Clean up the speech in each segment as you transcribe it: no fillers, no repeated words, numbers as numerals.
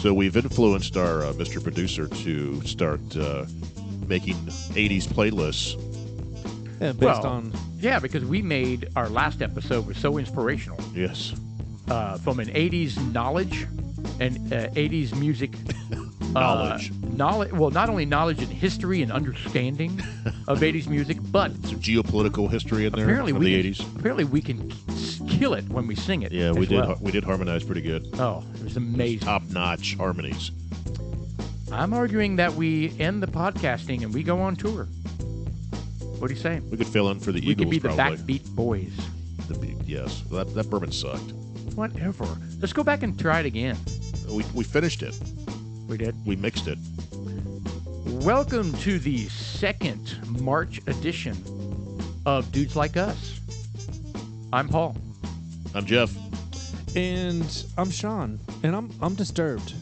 So we've influenced our Mr. Producer to start making 80s playlists. Yeah, based on... Yeah, because we made our last episode was so inspirational. Yes. From an 80s knowledge and 80s music Knowledge. Well, not only knowledge and history and understanding of 80s music, but some geopolitical history in there apparently from the 80s. Apparently we can kill it when we sing it. Yeah, we did. We did harmonize pretty good. Oh, it was amazing. Top-notch harmonies. I'm arguing that we end the podcasting and we go on tour. What do you say? We could fill in for the Eagles, We could be the probably. Backbeat Boys. The beat, yes. That bourbon sucked. Whatever. Let's go back and try it again. We finished it. We did? We mixed it. Welcome to the second March edition of Dudes Like Us. I'm Paul. I'm Jeff. And I'm Sean. And I'm disturbed.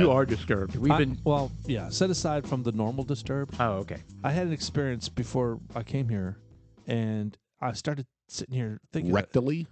You are disturbed. Well, yeah, set aside from the normal disturbed. Oh, okay. I had an experience before I came here, and I started sitting here thinking... Rectally?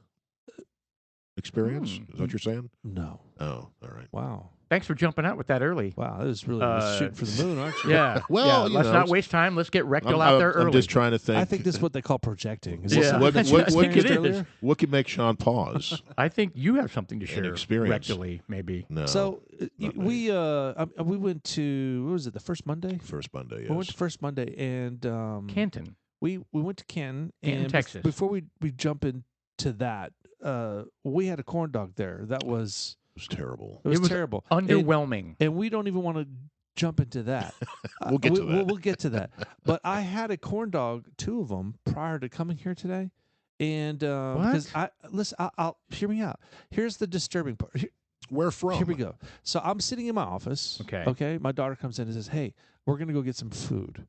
Experience? Is that what you're saying? No. Oh, all right. Wow. Thanks for jumping out with that early. Wow, that is really shooting for the moon, aren't you? Yeah. Well, let's not waste time. Let's get rectal out there early. I'm just trying to think. I think this is what they call projecting. Is Yeah. What could make Sean pause? I think you have something to share. Experience. Rectally, maybe. No. So we went to, what was it, the first Monday? First Monday, yes. We went to First Monday, and Canton. We went to Canton, Canton, Texas. Before we jump into that, we had a corn dog there. That was... It was terrible. It was terrible. Underwhelming. And we don't even want to jump into that. We'll get to that. We'll get to that. But I had a corn dog, 2 of them, prior to coming here today. And because I'll hear me out. Here's the disturbing part. Where from? Here we go. So I'm sitting in my office. Okay. Okay. My daughter comes in and says, "Hey, we're gonna go get some food.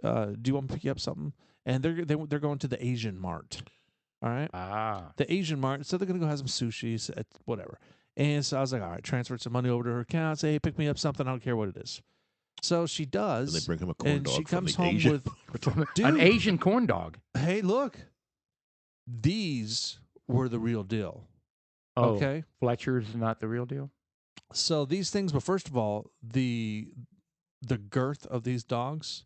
Do you want me to pick you up something?" And they're going to the Asian Mart. All right. The Asian Mart. So they're gonna go have some sushi, whatever. And so I was like, all right, transferred some money over to her account. Say, hey, pick me up something. I don't care what it is. So she does. And they bring him a corn and dog. She comes from the home Asian. with an Asian corn dog. Hey, look, these were the real deal. Oh, okay, Fletcher's not the real deal. So these things, but first of all, the girth of these dogs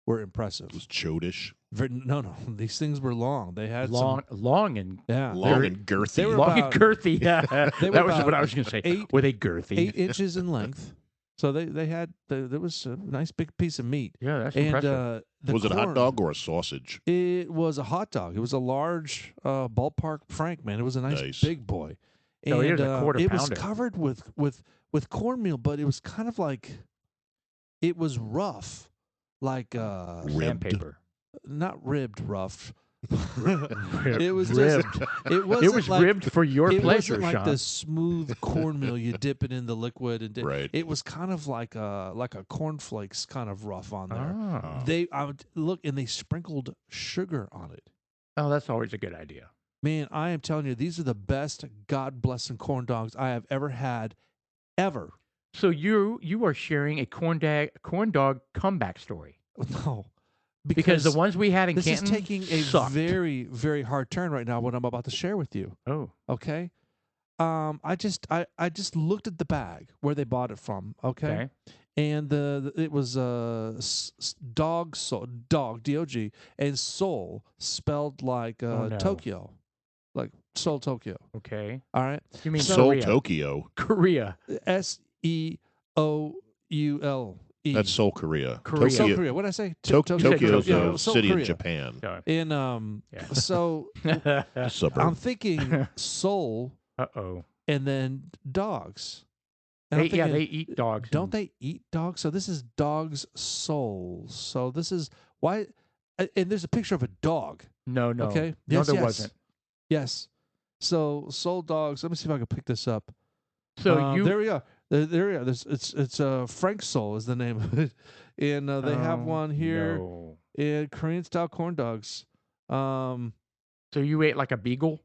were impressive. It was chodish. No, these things were long. They had long and long and girthy. They were long and girthy. Yeah, that was what I was going to say. Were they girthy? 8 inches in length. So they had there was a nice big piece of meat. Yeah, that's impressive. Was it a hot dog or a sausage? It was a hot dog. It was a large ballpark Frank, man. It was a nice. Big boy. And it was a quarter it pounder. was covered with cornmeal, but it was kind of like it was rough, like sandpaper. Not ribbed, rough. It was ribbed. It was like, ribbed for your pleasure, It wasn't like Sean. the smooth cornmeal you dip it in the liquid and right. It was kind of like a cornflakes kind of rough on there. Oh. I would look, and they sprinkled sugar on it. Oh, that's always a good idea. Man, I am telling you, these are the best God blessing corn dogs I have ever had, ever. So you are sharing a corn dog comeback story. No. Because the ones we had in Canton is taking a sucked. very, very hard turn right now, what I'm about to share with you. Oh. Okay? I just looked at the bag where they bought it from, okay? And it was dog soul, dog, D-O-G, and soul spelled like Tokyo. Like Seoul, Tokyo. Okay. All right? You mean Seoul, Korea. Tokyo. Korea. S-E-O-U-L. That's Seoul, Korea. Korea. Seoul, Korea. What did I say? Tokyo is a Seoul, city Korea. in Japan. And so Suburb. I'm thinking soul. Uh-oh. And then dogs. And I'm They thinking, eat dogs. Don't they eat dogs? So this is dog's soul. So this is why. And there's a picture of a dog. No. Okay. No, Yes, there yes. wasn't. Yes. So soul dogs. Let me see if I can pick this up. So there we go. There we go. It's Frank Soul is the name of it, and they have one here. No. Korean style corn dogs. So you ate like a beagle?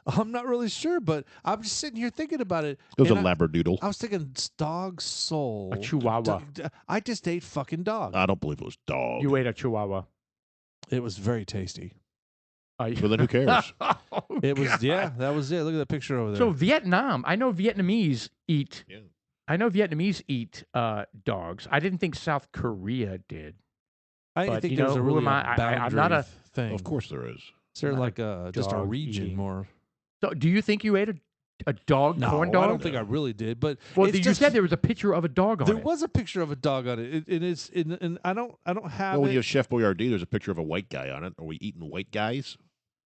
I'm not really sure, but I'm just sitting here thinking about it. It was a labradoodle. I was thinking dog soul. A chihuahua. I just ate fucking dog. I don't believe it was dog. You ate a chihuahua. It was very tasty. Well, then who cares? It was, yeah, that was it. Look at that picture over there. So Vietnam, I know Vietnamese eat I know Vietnamese eat dogs. I didn't think South Korea did. I But, think you there's know, a who really am I? I'm boundary not a- thing. Of course there is. Is there not like just a dog region eating. more? So, do you think you ate a dog No, corn I dog? don't think I really did. But Well, it's you just, said there was a picture of a dog on there it. was a picture of a dog on it. It is, and I don't have Well, when it. you have Chef Boyardee, there's a picture of a white guy on it. Are we eating white guys?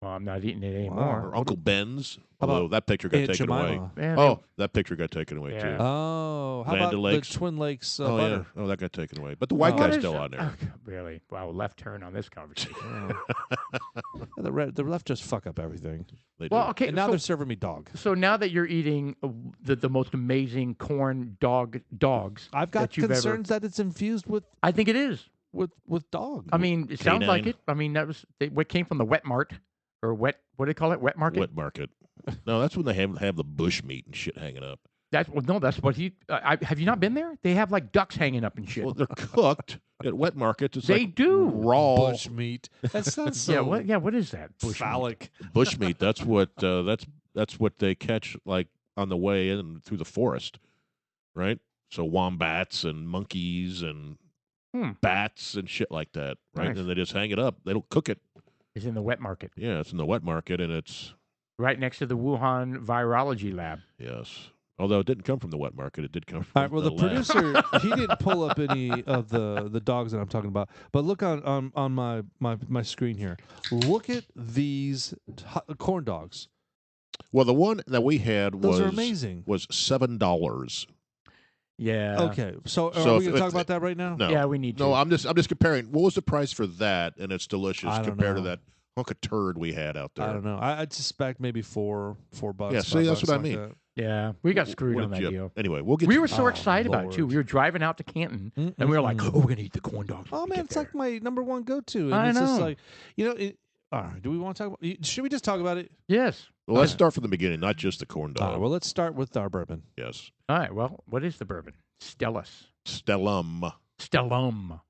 Well, I'm not eating it Wow. anymore. Or Uncle Ben's? How about Although that picture got Aunt taken away. Jemima? Man, Oh, that picture got taken away, Yeah. too. Oh, how Land about O'Lakes? the Twin Lakes Oh, butter? yeah. Oh, that got taken away. But the white What guy's is- still on there. Really? Wow, left turn on this conversation. The left just fuck up everything. They do. Well, okay. And now so, they're serving me dog. so now that you're eating the most amazing corn dogs, I've got that you've concerns that it's infused I think it is. with dog. I mean, it sounds like Canine. it. I mean, that was what came from the wet mart or wet. What do they call it? Wet market. Wet market. No, that's when they have the bush meat and shit hanging up. That's no. That's what he. Have you not been there? They have like ducks hanging up and shit. Well, they're cooked at wet markets. It's They like do. raw bush meat. That sounds so Yeah. What is that? Bush meat? phallic. bush meat. That's what they catch like on the way in through the forest, right? So wombats and monkeys and bats and shit like that, right? Nice. And they just hang it up. They don't cook it. It's in the wet market, Yeah, it's in the wet market, and it's right next to the Wuhan virology lab. yes. Although it didn't come from the wet market, it did come from All right. Well, the lab. producer he didn't pull up any of the dogs that I'm talking about. But look on my screen here. Look at these corn dogs. Well, the one that we had Those are amazing. was $7. Yeah. Okay. So are So we going if to talk it- about that right now? No, Yeah, we need to. No, I'm just comparing. What was the price for that? And it's delicious I don't compared to know. that hunk of turd we had out there. I don't know. I'd suspect maybe $4. Yeah, see, $5 that's what I like mean. that. Yeah, we got What screwed on did that you- deal. Anyway, we'll get. We to- were so Oh, excited about it too. Lord. We were driving out to Canton, and we were like, "Oh, we're gonna eat the corn dogs." when Oh we man, get it's there." like my number one go-to. And I it's just know. like, all right, do we want to talk about? Should we just talk about it? Yes. Well, let's start from the beginning, not just the corn All dog. right. Well, let's start with our bourbon. Yes, All right. Well, what is the bourbon? Stellus. Stellum. Stellum.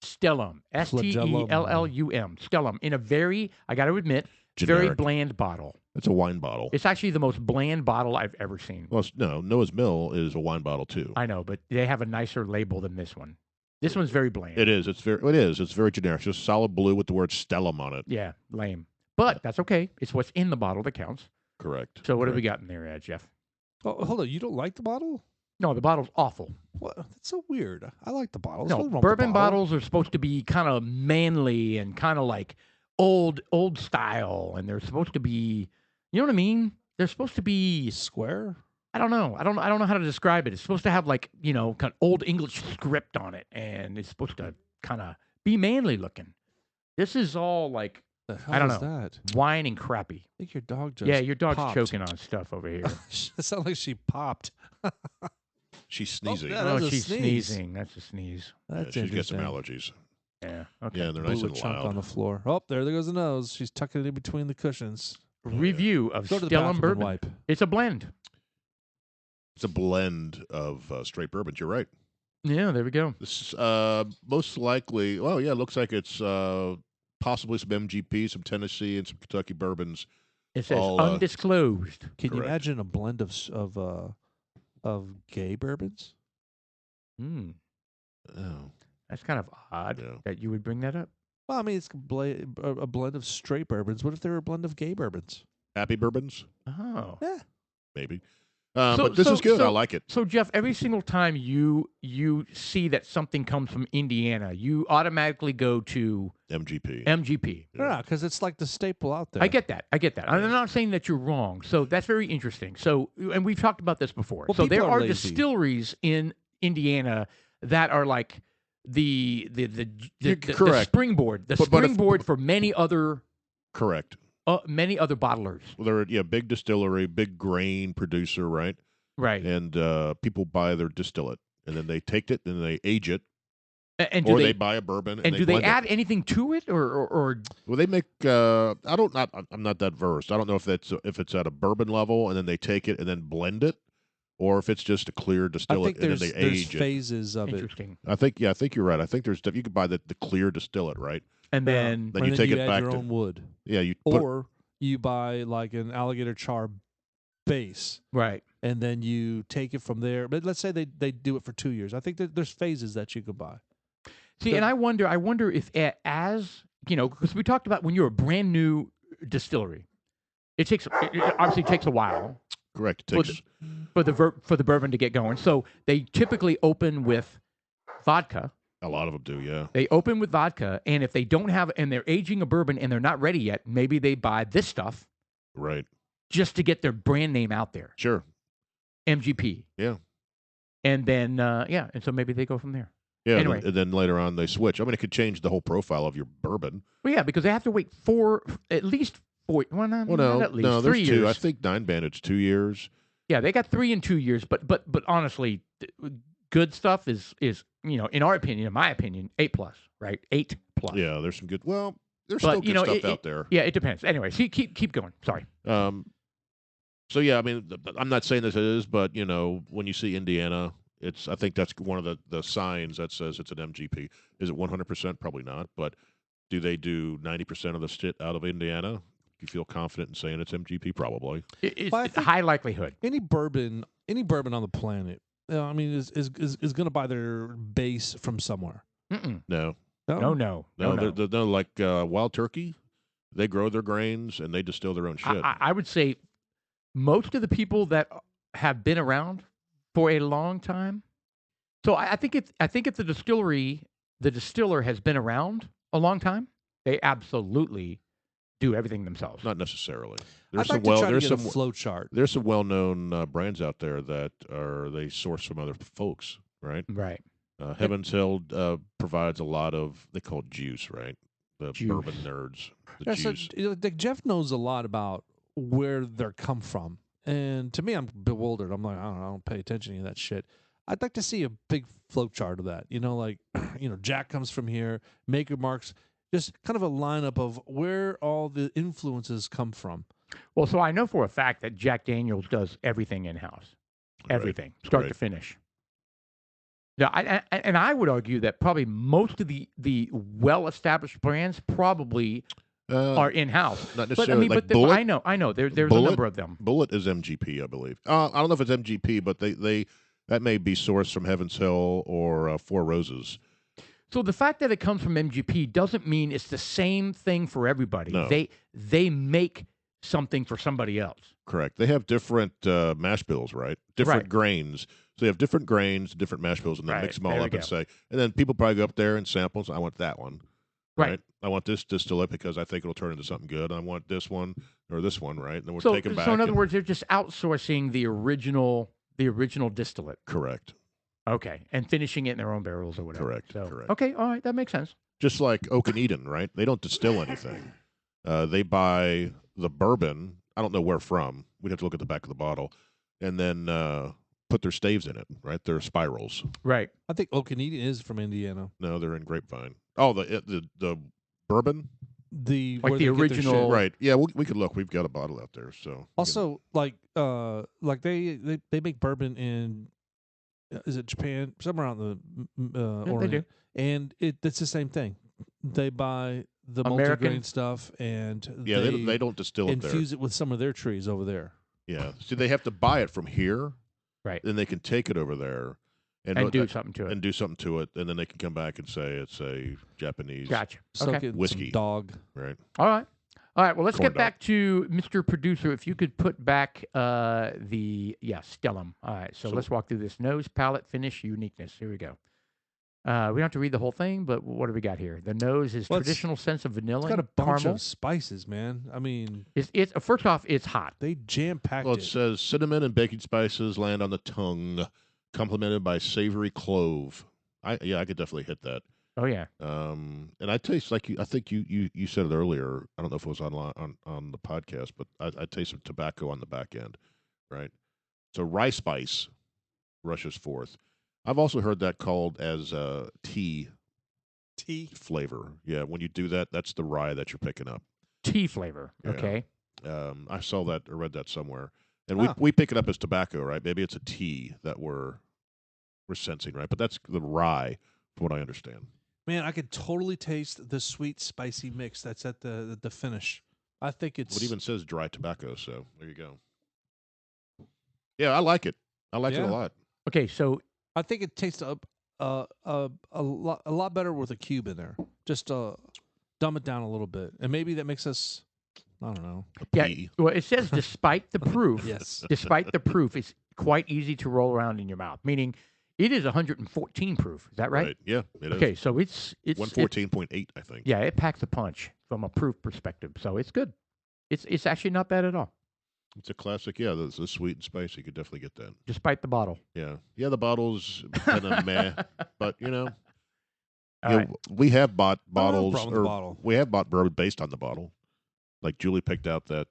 Stellum. Stellum. Stellum. In a very, I got to admit, very Generic. bland bottle. It's a wine bottle. It's actually the most bland bottle I've ever seen. Well, no, Noah's Mill is a wine bottle too. I know, but they have a nicer label than this one. This one's very bland. It is. It's very generic. It's just solid blue with the word Stellum on it. Yeah, lame. But that's okay. It's what's in the bottle that counts. Correct. So what have we Correct. got in there, Jeff? Oh, hold on. You don't like the bottle? No, the bottle's awful. What? That's so weird. I like the bottle. There's No, nothing wrong with the bourbon bottle. bottles are supposed to be kind of manly and kind of like old style, and they're supposed to be, you know what I mean? They're supposed to be. Square. I don't know. I don't know how to describe it. It's supposed to have like kind of old English script on it, and it's supposed to kind of be manly looking. This is all like The hell I don't is know. that? wine and crappy. I think your dog just. Yeah, your dog's popped. choking on stuff over here. It sounds like she popped. She's sneezing. yeah, Yeah, was Oh, a she's sneeze. sneezing. That's a sneeze. That's she's got some interesting. allergies. Yeah. Okay. Yeah, they're nice Blew a and chunk on loud. the floor. Oh, there goes the nose. She's tucking it in between the cushions. Review of Go to the Stellum bathroom bourbon. and wipe. It's a blend. It's a blend of straight bourbons. You're right. Yeah, there we go. This is most likely. Oh yeah, it looks like it's possibly some MGP, some Tennessee, and some Kentucky bourbons. It says all, undisclosed. Can you Correct. imagine a blend of gay bourbons? Hmm. Oh, That's kind of odd Yeah. that you would bring that up. Well, I mean, it's a blend of straight bourbons. What if they were a blend of gay bourbons? happy bourbons, Oh. Yeah. maybe. So- But this is good. so- I like it. So Jeff, every single time you see that something comes from Indiana, you automatically go to MGP. MGP. Yeah, because it's like the staple out there. I get that. I'm not saying that you're wrong. So that's very interesting. So, and we've talked about this before. Well, so there people are are lazy. distilleries in Indiana that are like the correct. springboard, But if- springboard for many other Correct. bottlers. Well, they're big distillery, big grain producer, right? Right. And people buy their distillate, and then they take it and they age it, And or do they they buy a bourbon and do they blend it. add anything to it or Well, they make. I'm not that versed. I don't know if it's at a bourbon level, and then they take it and then blend it, or if it's just a clear I distillate think and then they there's age it. phases of it. interesting? I think you're right. I think there's you could buy the clear distillate, right? And then Then And you take it add back your to- own wood, Yeah, you put, or you buy like an alligator char base, right. and then you take it from there. But let's say they do it for 2 years. I think that there's phases that you could buy. See, and I wonder if as because we talked about when you're a brand new distillery, it obviously takes a while. Correct. For the bourbon to get going. So they typically open with vodka. A lot of them do, yeah. They open with vodka, and if they don't have, and they're aging a bourbon and they're not ready yet, maybe they buy this stuff. Right. Just to get their brand name out there. Sure. MGP. Yeah. And then, and so maybe they go from there. Yeah, anyway. And then later on they switch. I mean, it could change the whole profile of your bourbon. Well, yeah, because they have to wait at least 4, not at least, no, 3 there's years. 2. I think 9 Bandit's 2 years. Yeah, they got 3 and 2 years, but honestly, good stuff is in our opinion, in my opinion, 8+, right? 8+. Yeah, there's some good. Well, there's still good stuff out there. Yeah, it depends. Anyway, see, keep going. Sorry. So yeah, I mean, I'm not saying this is, but when you see Indiana, I think that's one of the signs that says it's an MGP. Is it 100%? Probably not. But do they do 90% of the shit out of Indiana? You feel confident in saying it's MGP? Probably. It's a high likelihood. Any bourbon on the planet, I mean, is going to buy their base from somewhere. Mm-mm. No. No. They're like Wild Turkey. They grow their grains and they distill their own shit. I would say most of the people that have been around for a long time. So I think if the distiller has been around a long time, they absolutely do everything themselves. Not necessarily. I'd like to try to get a flow chart. There's some well-known brands out there that they source from other folks, right? Right. Heaven's Hill provides a lot of, they call it juice, right? The juice. Bourbon nerds. The juice. So, Jeff knows a lot about where they're come from. And to me, I'm bewildered. I'm like, I don't pay attention to that shit. I'd like to see a big flow chart of that. Jack comes from here, Maker Marks, just kind of a lineup of where all the influences come from. Well, so I know for a fact that Jack Daniels does everything in-house. Everything, start to finish. Now, I would argue that probably most of the well-established brands probably are in-house. Not necessarily. Bullet, I know. There's a number of them. Bullet is MGP, I believe. I don't know if it's MGP, but that may be sourced from Heaven's Hill or Four Roses. So the fact that it comes from MGP doesn't mean it's the same thing for everybody. No. They make something for somebody else. Correct. They have different mash bills, right? Different grains. So they have different grains, different mash bills, and they mix them all up and then people probably go up there and sample. So I want that one. Right. I want this distillate because I think it'll turn into something good. I want this one or this one, right? And then we'll take them back. So in other words, they're just outsourcing the original distillate. Correct. Okay, and finishing it in their own barrels or whatever. Correct. Okay, all right, that makes sense. Just like Oak and Eden, right? They don't distill anything. They buy the bourbon. I don't know where from. We'd have to look at the back of the bottle, and then put their staves in it, right? Their spirals. Right. I think Oak and Eden is from Indiana. No, they're in Grapevine. Oh, the bourbon. The original, right? Yeah, we could look. We've got a bottle out there. So also, like they make bourbon in. Is it Japan? Somewhere around the Orient. They do. And it's the same thing. They buy the American multigrain stuff and they don't distill it there. Infuse it with some of their trees over there. Yeah. See, they have to buy it from here. Right. Then they can take it over there and do something to it. And do something to it. And then they can come back and say it's a Japanese whiskey. Dog. Right. All right. Well, let's Corn get back to Mr. Producer. If you could put back Stellum. All right, so let's walk through this. Nose, palate, finish, uniqueness. Here we go. We don't have to read the whole thing, but what do we got here? The nose is traditional sense of vanilla. It's got a bunch caramel. of spices, man. I mean, it's first off, it's hot. They jam-packed it. Well, it says cinnamon and baking spices land on the tongue, complemented by savory clove. I could definitely hit that. Oh yeah. And I taste like I think you said it earlier. I don't know if it was on the podcast, but I taste some tobacco on the back end, right? So rye spice rushes forth. I've also heard that called as tea flavor. Yeah, when you do that, that's the rye that you're picking up. Tea flavor. Yeah. Okay. I saw that or read that somewhere, and we pick it up as tobacco, right? Maybe it's a tea that we're sensing, right? But that's the rye, from what I understand. Man, I could totally taste the sweet, spicy mix that's at the finish. I think it's... It even says dry tobacco, so there you go. Yeah, I like it. I like it a Yeah. lot. Okay, so I think it tastes a lot better with a cube in there. Just dumb it down a little bit, and maybe that makes us, I don't know. yeah, Pea. well, it says despite the proof, Yes. despite the proof, it's quite easy to roll around in your mouth. Meaning, it is 114 proof. Is that right? Yeah, it is. Okay, so it's 114.8, I think. yeah, it packs a punch from a proof perspective. So it's good. It's actually not bad at all, It's a classic. Yeah, the sweet and spicy. You could definitely get that. despite the bottle. Yeah. Yeah, the bottle's kind of meh, but All right. we have bought I don't have a bottles, problem with the bottle. we have bought bourbon based on the bottle. Like Julie picked out that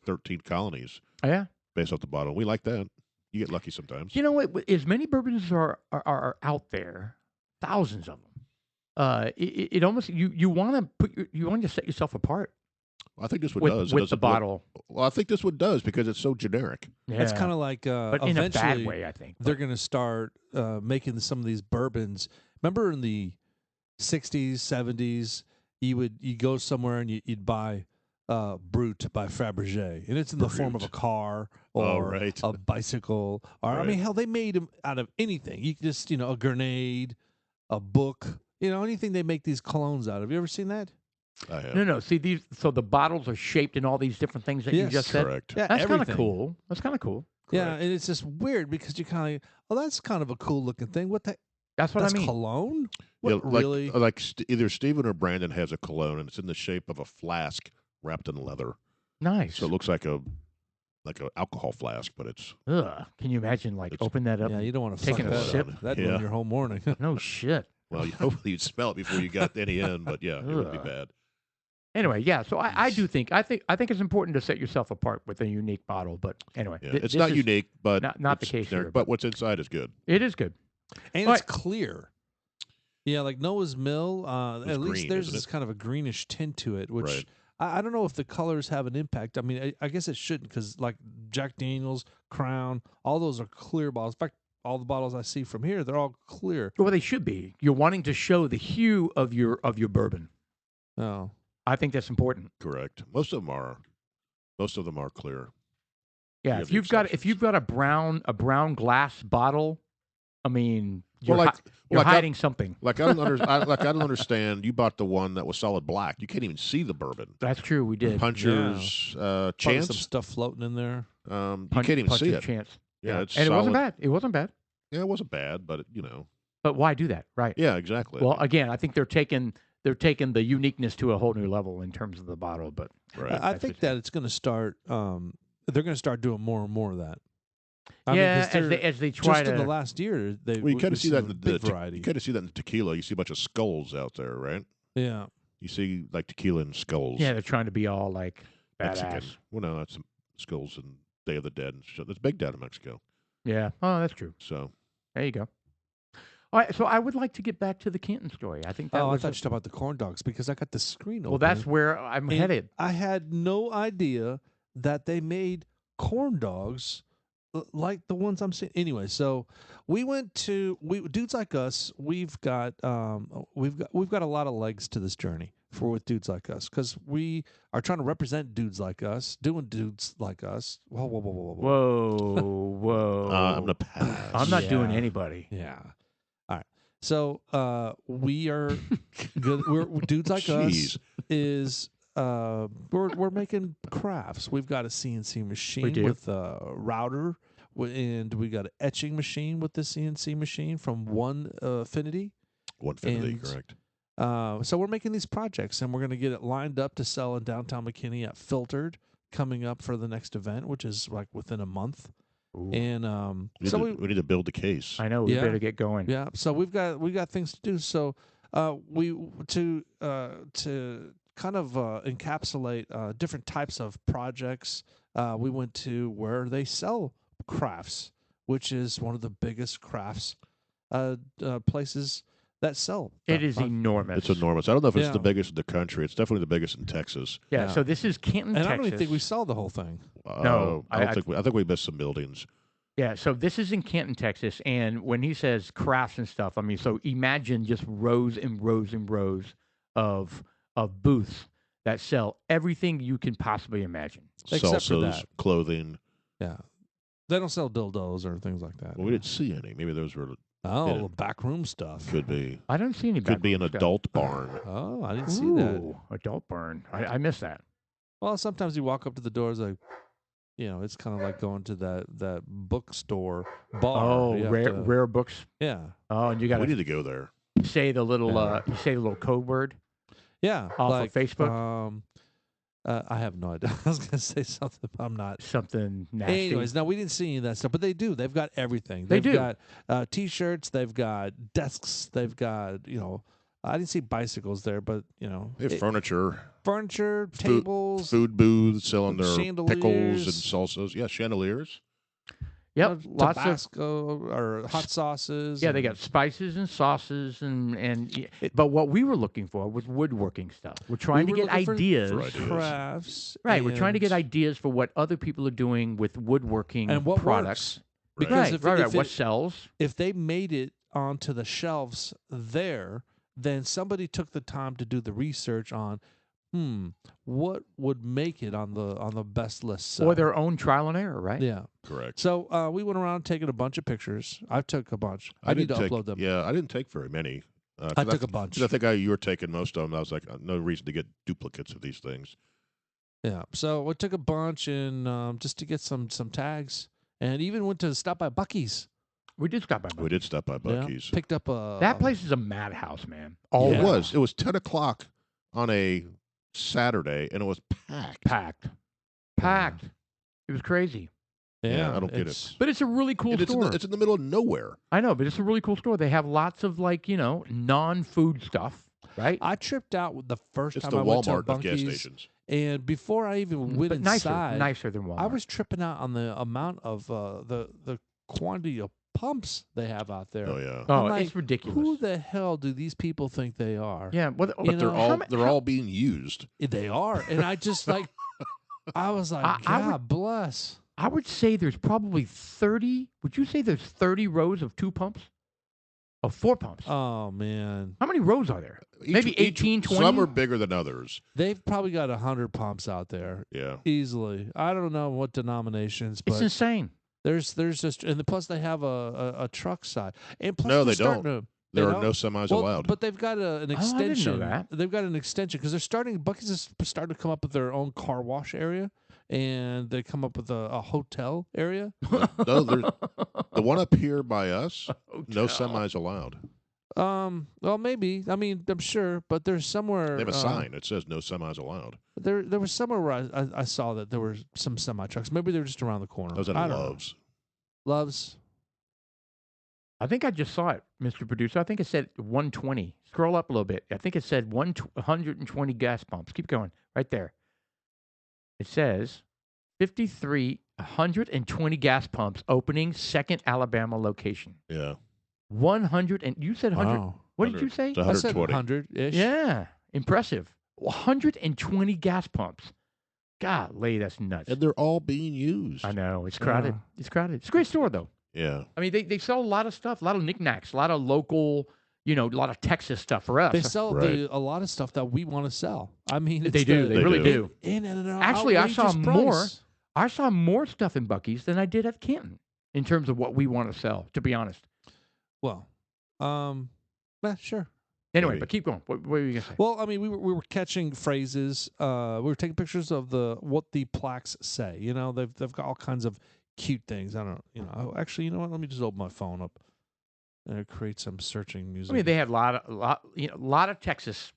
13 colonies Oh, yeah. based off the bottle. We like that. You get lucky sometimes. You know what? As many bourbons are out there, thousands of them. It almost you want to set yourself apart I think this one with, does. It with the doesn't look- bottle. Well, I think this one does because it's so generic. Yeah. It's kind of like but in a bad eventually way, I think. they're going to start making some of these bourbons. Remember in the 60s, 70s, you go somewhere and you'd buy Brut by Fabergé, and it's in the form of a Brut. car Oh, or right. a bicycle, or I mean, Right. hell, they made them out of anything. You could just a grenade, a book, anything they make these colognes out of. You ever seen that? I have. no. See these. So the bottles are shaped in all these different things that you Yes. just said. Correct. Yeah, That's kind of everything. cool. That's kind of cool. Yeah, Correct. and it's just weird because you kind of, that's kind of a cool looking thing. What the? That's what That's I mean. cologne? Yeah, What, really? Like either Steven or Brandon has a cologne, and it's in the shape of a flask wrapped in leather. Nice. So it looks like a alcohol flask, but it's Ugh. Can you imagine It's- open that up? Yeah, you don't want to Taking fuck a that sip? up. That'd Yeah. ruin your whole morning. No shit. well, hopefully you'd smell it before you got any in, but yeah, it would be Ugh. bad. Anyway, yeah. So I think it's important to set yourself apart with a unique bottle. But anyway, Yeah, th- it's this not is unique, but not the it's case generic, here, but what's inside is good. It is good. And All it's right. clear. Yeah, like Noah's Mill. It's At least green, there's isn't this it? kind of a greenish tint to it, which Right. I don't know if the colors have an impact. I mean, I guess it shouldn't because like Jack Daniels, Crown, all those are clear bottles. In fact, all the bottles I see from here, they're all clear. Well, they should be. You're wanting to show the hue of your bourbon. Oh, I think that's important. Correct. Most of them are clear. Yeah, You if have the you've got exceptions. a brown glass bottle, I mean, you're, Well, you're like hiding something. Like I don't understand. You bought the one that was solid black. You can't even see the bourbon. That's true. We did. Puncher's probably chance. some stuff floating in there. You can't even see Puncher's it. Chance. Yeah, it's and it wasn't solid. bad. It wasn't bad. Yeah, it wasn't bad, but But why do that? Right. yeah, exactly. Well, again, I think they're taking the uniqueness to a whole new level in terms of the bottle. But right. I That's think what- that it's going to start. They're going to start doing more and more of that. I mean, yeah, 'cause they're- as they try just to. in the last year, they Well, you kind we've of see seen that a in big the variety. you kind of see that in tequila. You see a bunch of skulls out there, right? Yeah, You see like tequila and skulls. yeah, they're trying to be all like badass. Mexican. Well, no, that's some skulls and Day of the Dead and shit. That's big down in Mexico. Yeah. Oh, that's true. So There you go. All right. So I would like to get back to the Canton story. I think that I was. thought you talked about the corn dogs because I got the screen open. Well, that's where I'm and headed. I had no idea that they made corn dogs like the ones I'm seeing. Anyway, so we went to dudes like us. We've got a lot of legs to this journey with dudes like us because we are trying to represent dudes like us, doing dudes like us. Whoa, whoa, whoa, whoa, whoa. Whoa, whoa. I'm gonna pass. I'm not doing Yeah. anybody. Yeah. All right. So we are good. We're dudes like Jeez. us is we're making crafts. We've got a CNC machine do. with a router, and we got an etching machine with the CNC machine from One Affinity. Onefinity, and- correct. So we're making these projects, and we're going to get it lined up to sell in downtown McKinney at Filtered coming up for the next event, which is like within a month. Ooh. And We need to build the case. I know. We Yeah. better get going. yeah, so we got things to do. So we to kind of encapsulate different types of projects. We went to where they sell crafts, which is one of the biggest crafts places that sell. It is enormous. It's enormous. I don't know if it's Yeah. the biggest in the country. It's definitely the biggest in Texas. Yeah. Yeah. So this is Canton, and I Texas. don't even think we saw the whole thing. No, I think we missed some buildings. Yeah, so this is in Canton, Texas, and when he says crafts and stuff, I mean, so imagine just rows and rows and rows of booths that sell everything you can possibly imagine. Except for Salsas, that. clothing. Yeah. They don't sell dildos or things like that. Well, we didn't see any. Maybe those were Oh, backroom stuff. could be. I don't see any. Could be an backroom stuff. adult barn. Oh, I didn't see that. Ooh, adult barn. I missed that. Well, sometimes you walk up to the doors like, it's kind of like going to that bookstore bar. Oh, You have rare books. Yeah. Oh, and you got We to need to go there. say the little code word Yeah. off like, of Facebook. I have no idea. I was going to say something, but I'm not. Something nasty. Anyways, no, we didn't see any of that stuff, but they do. They've got everything. They They've do. got T-shirts. They've got desks. They've got, I didn't see bicycles there, but, They have furniture, tables. food booths selling their Chandeliers. pickles and salsas. Yeah, chandeliers. Yep, lots of Tabasco or hot sauces. they got spices and sauces but what we were looking for was woodworking stuff. We're trying to were get looking for ideas. crafts. Right, we're trying to get and- ideas for what other people are doing with woodworking and what products. works. Because if What sells? if they made it onto the shelves there, then somebody took the time to do the research on, what would make it on the best list. Or their own trial and error, right? Yeah. Correct. So we went around taking a bunch of pictures. I took a bunch. I need to upload them. Yeah, I didn't take very many. I took a bunch. 'Cause I think you were taking most of them. I was like, no reason to get duplicates of these things. Yeah. So we took a bunch and just to get some tags, and even went to stop by Buc-ee's. We did stop by. We did stop by Buc-ee's. Yeah, picked up a That place is a madhouse, man. It Yeah. was. It was 10 o'clock on a Saturday, and it was packed. Packed. It was crazy. Yeah, I don't get it's- it. But it's a really cool And store. it's in the middle of nowhere. I know, but it's a really cool store. They have lots of non-food stuff, right? I tripped out the first It's time the I went to Walmart of gas Buc-ee's, stations. and before I even went but inside, nicer than Walmart. I was tripping out on the amount of the quantity of pumps they have out there. Oh yeah. Oh, I'm like, it's ridiculous. Who the hell do these people think they are? Yeah, well, But You they're know, all being used. They are, and I just I was like, God bless. I would say there's probably 30. Would you say there's 30 rows of 2 pumps? Of 4 pumps? Oh man, How many rows are there? Maybe 18, 20? Some are bigger than others. they've probably got 100 pumps out there Yeah. easily. I don't know what denominations, It's but insane. there's just, and plus they have a truck side, and plus No, they're they don't. starting to. There They are don't? no semis Well, allowed. but they've got an I didn't know extension. that. They've got an extension because they're starting. Buc-ee's is starting to come up with their own car wash area, and they come up with a hotel area. No, the one up here by us, no Hotel. semis allowed. Well, maybe. I mean, I'm sure, but there's somewhere. They have a sign that says no semis allowed. There was somewhere where I saw that there were some semi trucks. Maybe they're just around the corner. I was at I don't know. Love's. Loves. I think I just saw it, Mr. Producer. I think it said 120. Scroll up a little bit. I think it said 120 gas pumps. Keep going. Right there. It says 120 gas pumps opening second Alabama location. Yeah. 100 and you said 100. Wow. What did you say? It's I said 120. 100-ish. Yeah, impressive. 120 gas pumps. Golly, that's nuts. And they're all being used. I know. It's crowded. Yeah. It's crowded. It's a great store, though. Yeah. I mean, they sell a lot of stuff, a lot of knickknacks, a lot of local, a lot of Texas stuff for us. They sell Right. a lot of stuff that we want to sell. I mean, They it's do. They really do. In and an Actually, I saw outrageous more. price. I saw more stuff in Buc-ee's than I did at Canton in terms of what we want to sell, to be honest. Well, sure. Anyway, Maybe. but keep going. What were you going to say? Well, I mean, we were catching phrases. We were taking pictures of what the plaques say. They've got all kinds of cute things. I don't. Actually, you know what? Let me just open my phone up and create some searching music. I mean, they had a lot of Texas.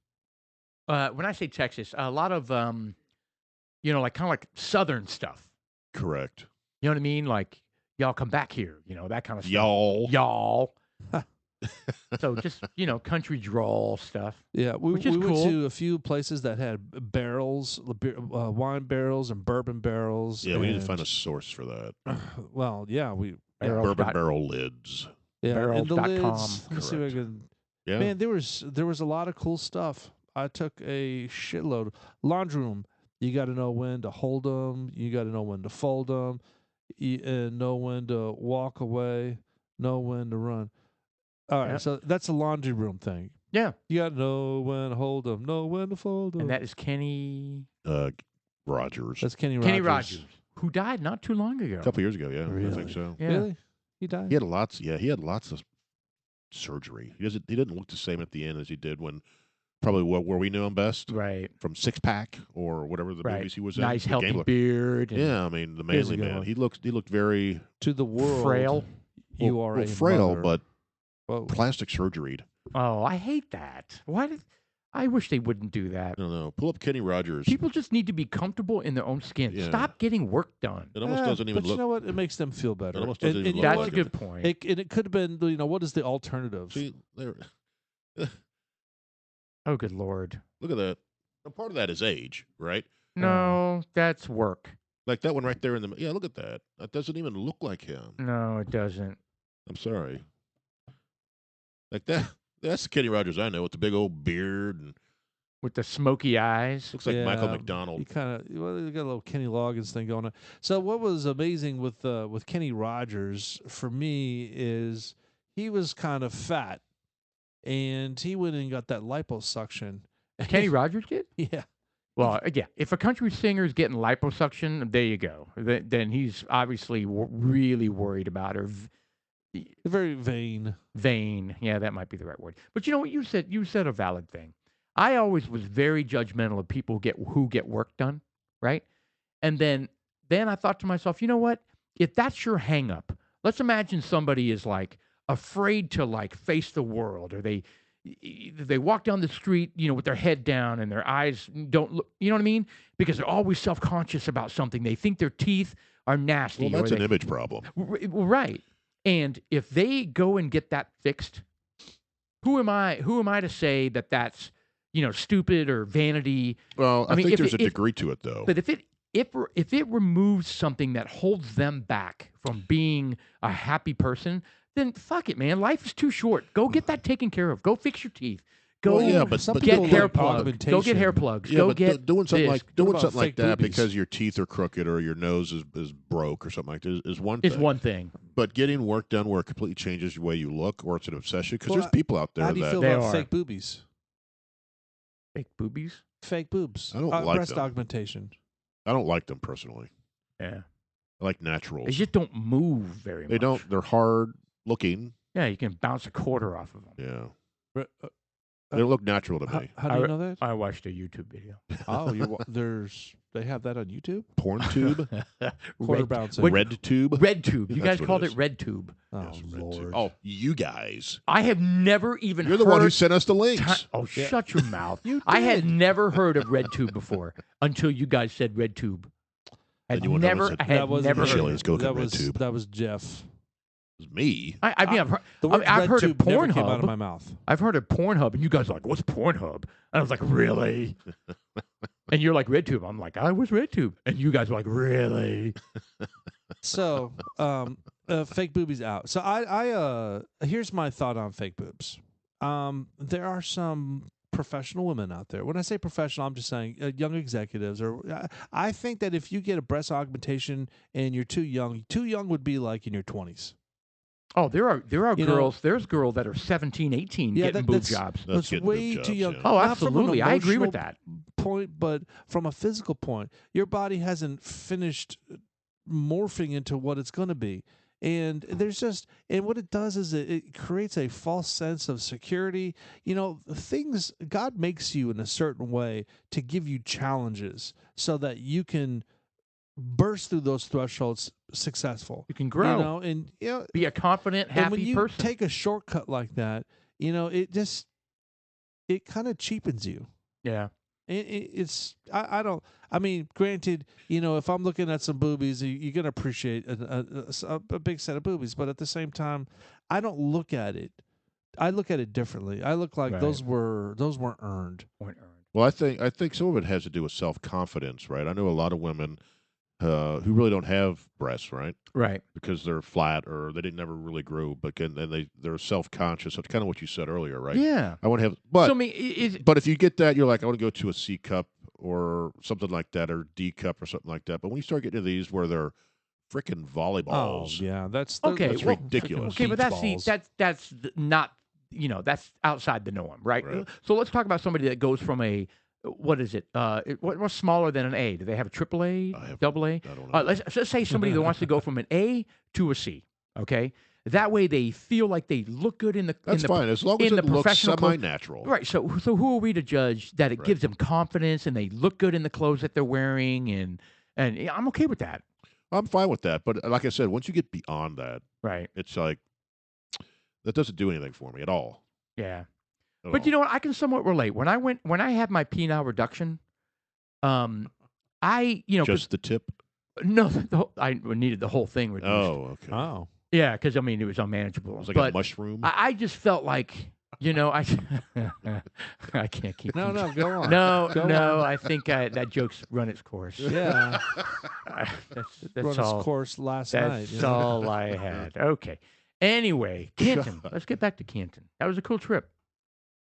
When I say Texas, a lot of like kind of like Southern stuff. Correct. You know what I mean? Like y'all come back here. That kind of stuff. Y'all. So just country drawl stuff. Yeah, we Which is went cool. to a few places that had barrels, wine barrels and bourbon barrels. Yeah, we need to and- find a source for that. Well, yeah, Bourbon barrel lids. and the Barrels.com. lids. Let me see if I Correct. can. Yeah. Man, there was a lot of cool stuff. I took a shitload. Laundry room. You got to know when to hold them. You got to know when to fold them. Know when to walk away. Know when to run. All right, Yep. so that's a laundry room thing. Yeah, You got to know when to hold them. Know when to fold them. and that is Kenny Rogers. That's Kenny Rogers. Rogers. who died not too long ago. A couple years ago, yeah, Really? I think so. Yeah. Really? He died? He had lots of surgery. He didn't look the same at the end as he did when probably where we knew him best. Right. From Six Pack or whatever the movies he was in. Nice The healthy Gambler. beard. And Yeah, I mean the Here's a manly good man. one. He looked very To the world. frail. You are a frail, mother. but Whoa. plastic surgeryed. Oh, I hate that. I wish they wouldn't do that. I don't know. Pull up Kenny Rogers. People just need to be comfortable in their own skin. Yeah. Stop getting work done. It almost doesn't even but look. you know what? It makes them feel better. It almost doesn't even you look know That's like a what? good point. It could have been, what is the alternative? See, there. Oh, good Lord. Look at that. Now, part of that is age, right? No, that's work. Like that one right there in the. Yeah, look at that. That doesn't even look like him. No, it doesn't. I'm sorry. Like that. That's the Kenny Rogers I know with the big old beard and With the smoky eyes. looks like Michael Yeah, McDonald. You kind of you got a little Kenny Loggins thing going on. So what was amazing with Kenny Rogers for me is he was kind of fat, and he went and got that liposuction. Kenny Rogers did? Yeah. Well, yeah. If a country singer is getting liposuction, there you go. Then he's obviously really worried about her. Very vain. Vain. Yeah, that might be the right word. But you know what you said? You said a valid thing. I always was very judgmental of people who get work done, right? And then I thought to myself, you know what? If that's your hang up, let's imagine somebody is like afraid to like face the world, or they walk down the street, with their head down and their eyes don't look, you know what I mean? Because they're always self-conscious about something. They think their teeth are nasty. Well, that's an image problem. Right. And if they go and get that fixed, who am I to say that that's, stupid or vanity? Well, I mean, think there's a degree to it, though. But if it removes something that holds them back from being a happy person, then fuck it, man. Life is too short. Go get that taken care of. Go fix your teeth. Go Well, yeah, but get people hair like plugs. Go get hair plugs. Yeah, go but get doing something this. like about fake that boobies? because your teeth are crooked or your nose is broke or something like that is one thing. It's one thing. But getting work done where it completely changes the way you look or it's an obsession, because Well, there's people out there How do you that feel They about are. fake boobies? Fake boobies. Fake boobs. I don't like breast them. augmentation. I don't like them personally. Yeah. I like naturals. They just don't move very much. They don't. They're hard looking. Yeah, you can bounce a quarter off of them. Yeah, Re- they don't look natural to me. How do you know that? I watched a YouTube video. Oh, they have that on YouTube. Porn tube, Quarter Red, bouncing. red tube. Red Tube. You That's guys what called it it is. Red Tube. Oh Yes, red Lord. tube. Oh, you guys. I have never even You're heard the one who sent us the links. Oh, Yeah. shut your mouth. You I had did. never heard of Red Tube before until you guys said Red Tube. Then Had you went over never, and I said, had That wasn't never heard Chili's, of it. go get that red was tube. that was Jeff. It was me. I mean, I've heard, The word I've red heard of tube never came out of Pornhub. my mouth. I've heard of Pornhub, and you guys are like, what's Pornhub? And I was like, really? And you're like, Red Tube. I'm like, I was Red Tube. And you guys were like, really? So, fake boobies out. So I here's my thought on fake boobs. There are some professional women out there. When I say professional, I'm just saying young executives. Or I think that if you get a breast augmentation and you're too young would be like in your 20s. Oh, there are You know- girls. There's girls that are 17, 18 Yeah, getting that- boob that's- jobs. That's It's getting way boob too jobs, young. yeah. Oh, Not from an absolutely. I agree with emotional that. point, but from a physical point, your body hasn't finished morphing into what it's going to be. And there's just, and what it does is it creates a false sense of security. God makes you in a certain way to give you challenges so that you can burst through those thresholds successful. You can grow. Be a confident, and when happy you person. take a shortcut like that, it kind of cheapens you. Yeah. I mean, granted, if I'm looking at some boobies, you're going to appreciate a big set of boobies. But at the same time, I don't look at it. I look at it differently. I look like Right. those weren't earned. Point earned. Well, I think some of it has to do with self-confidence, right? I know a lot of women who really don't have breasts, right? Right. Because they're flat or they didn't never really grow, and they're self-conscious. That's kind of what you said earlier, right? Yeah. I want to have, but So, I mean, but if you get that, you're like, I want to go to a C cup or something like that, or D cup or something like that. But when you start getting to these where they're freaking volleyballs, Oh yeah, that's Okay, that's well, ridiculous. okay, but that's balls. that's not, that's outside the norm, right? Right. So let's talk about somebody that goes from a what is it? What's smaller than an A? Do they have a triple A, double A? I don't know. Let's say somebody that wants to go from an A to a C. Okay, that way they feel like they look good in the. That's fine as long as it looks semi-natural. Right. So who are we to judge that it gives them confidence and they look good in the clothes that they're wearing and I'm okay with that. I'm fine with that, but like I said, once you get beyond that, right, it's like that doesn't do anything for me at all. Yeah. But you know what? I can somewhat relate. When I had my penile reduction, just the tip. No, I needed the whole thing reduced. Oh, okay. Oh, yeah, because I mean it was unmanageable. It was like a mushroom. I just felt like I can't keep. No, go on. No. I think that joke's run its course. Yeah, that's run all. its course last night. That's all I had. Okay. Anyway, Canton. Let's get back to Canton. That was a cool trip.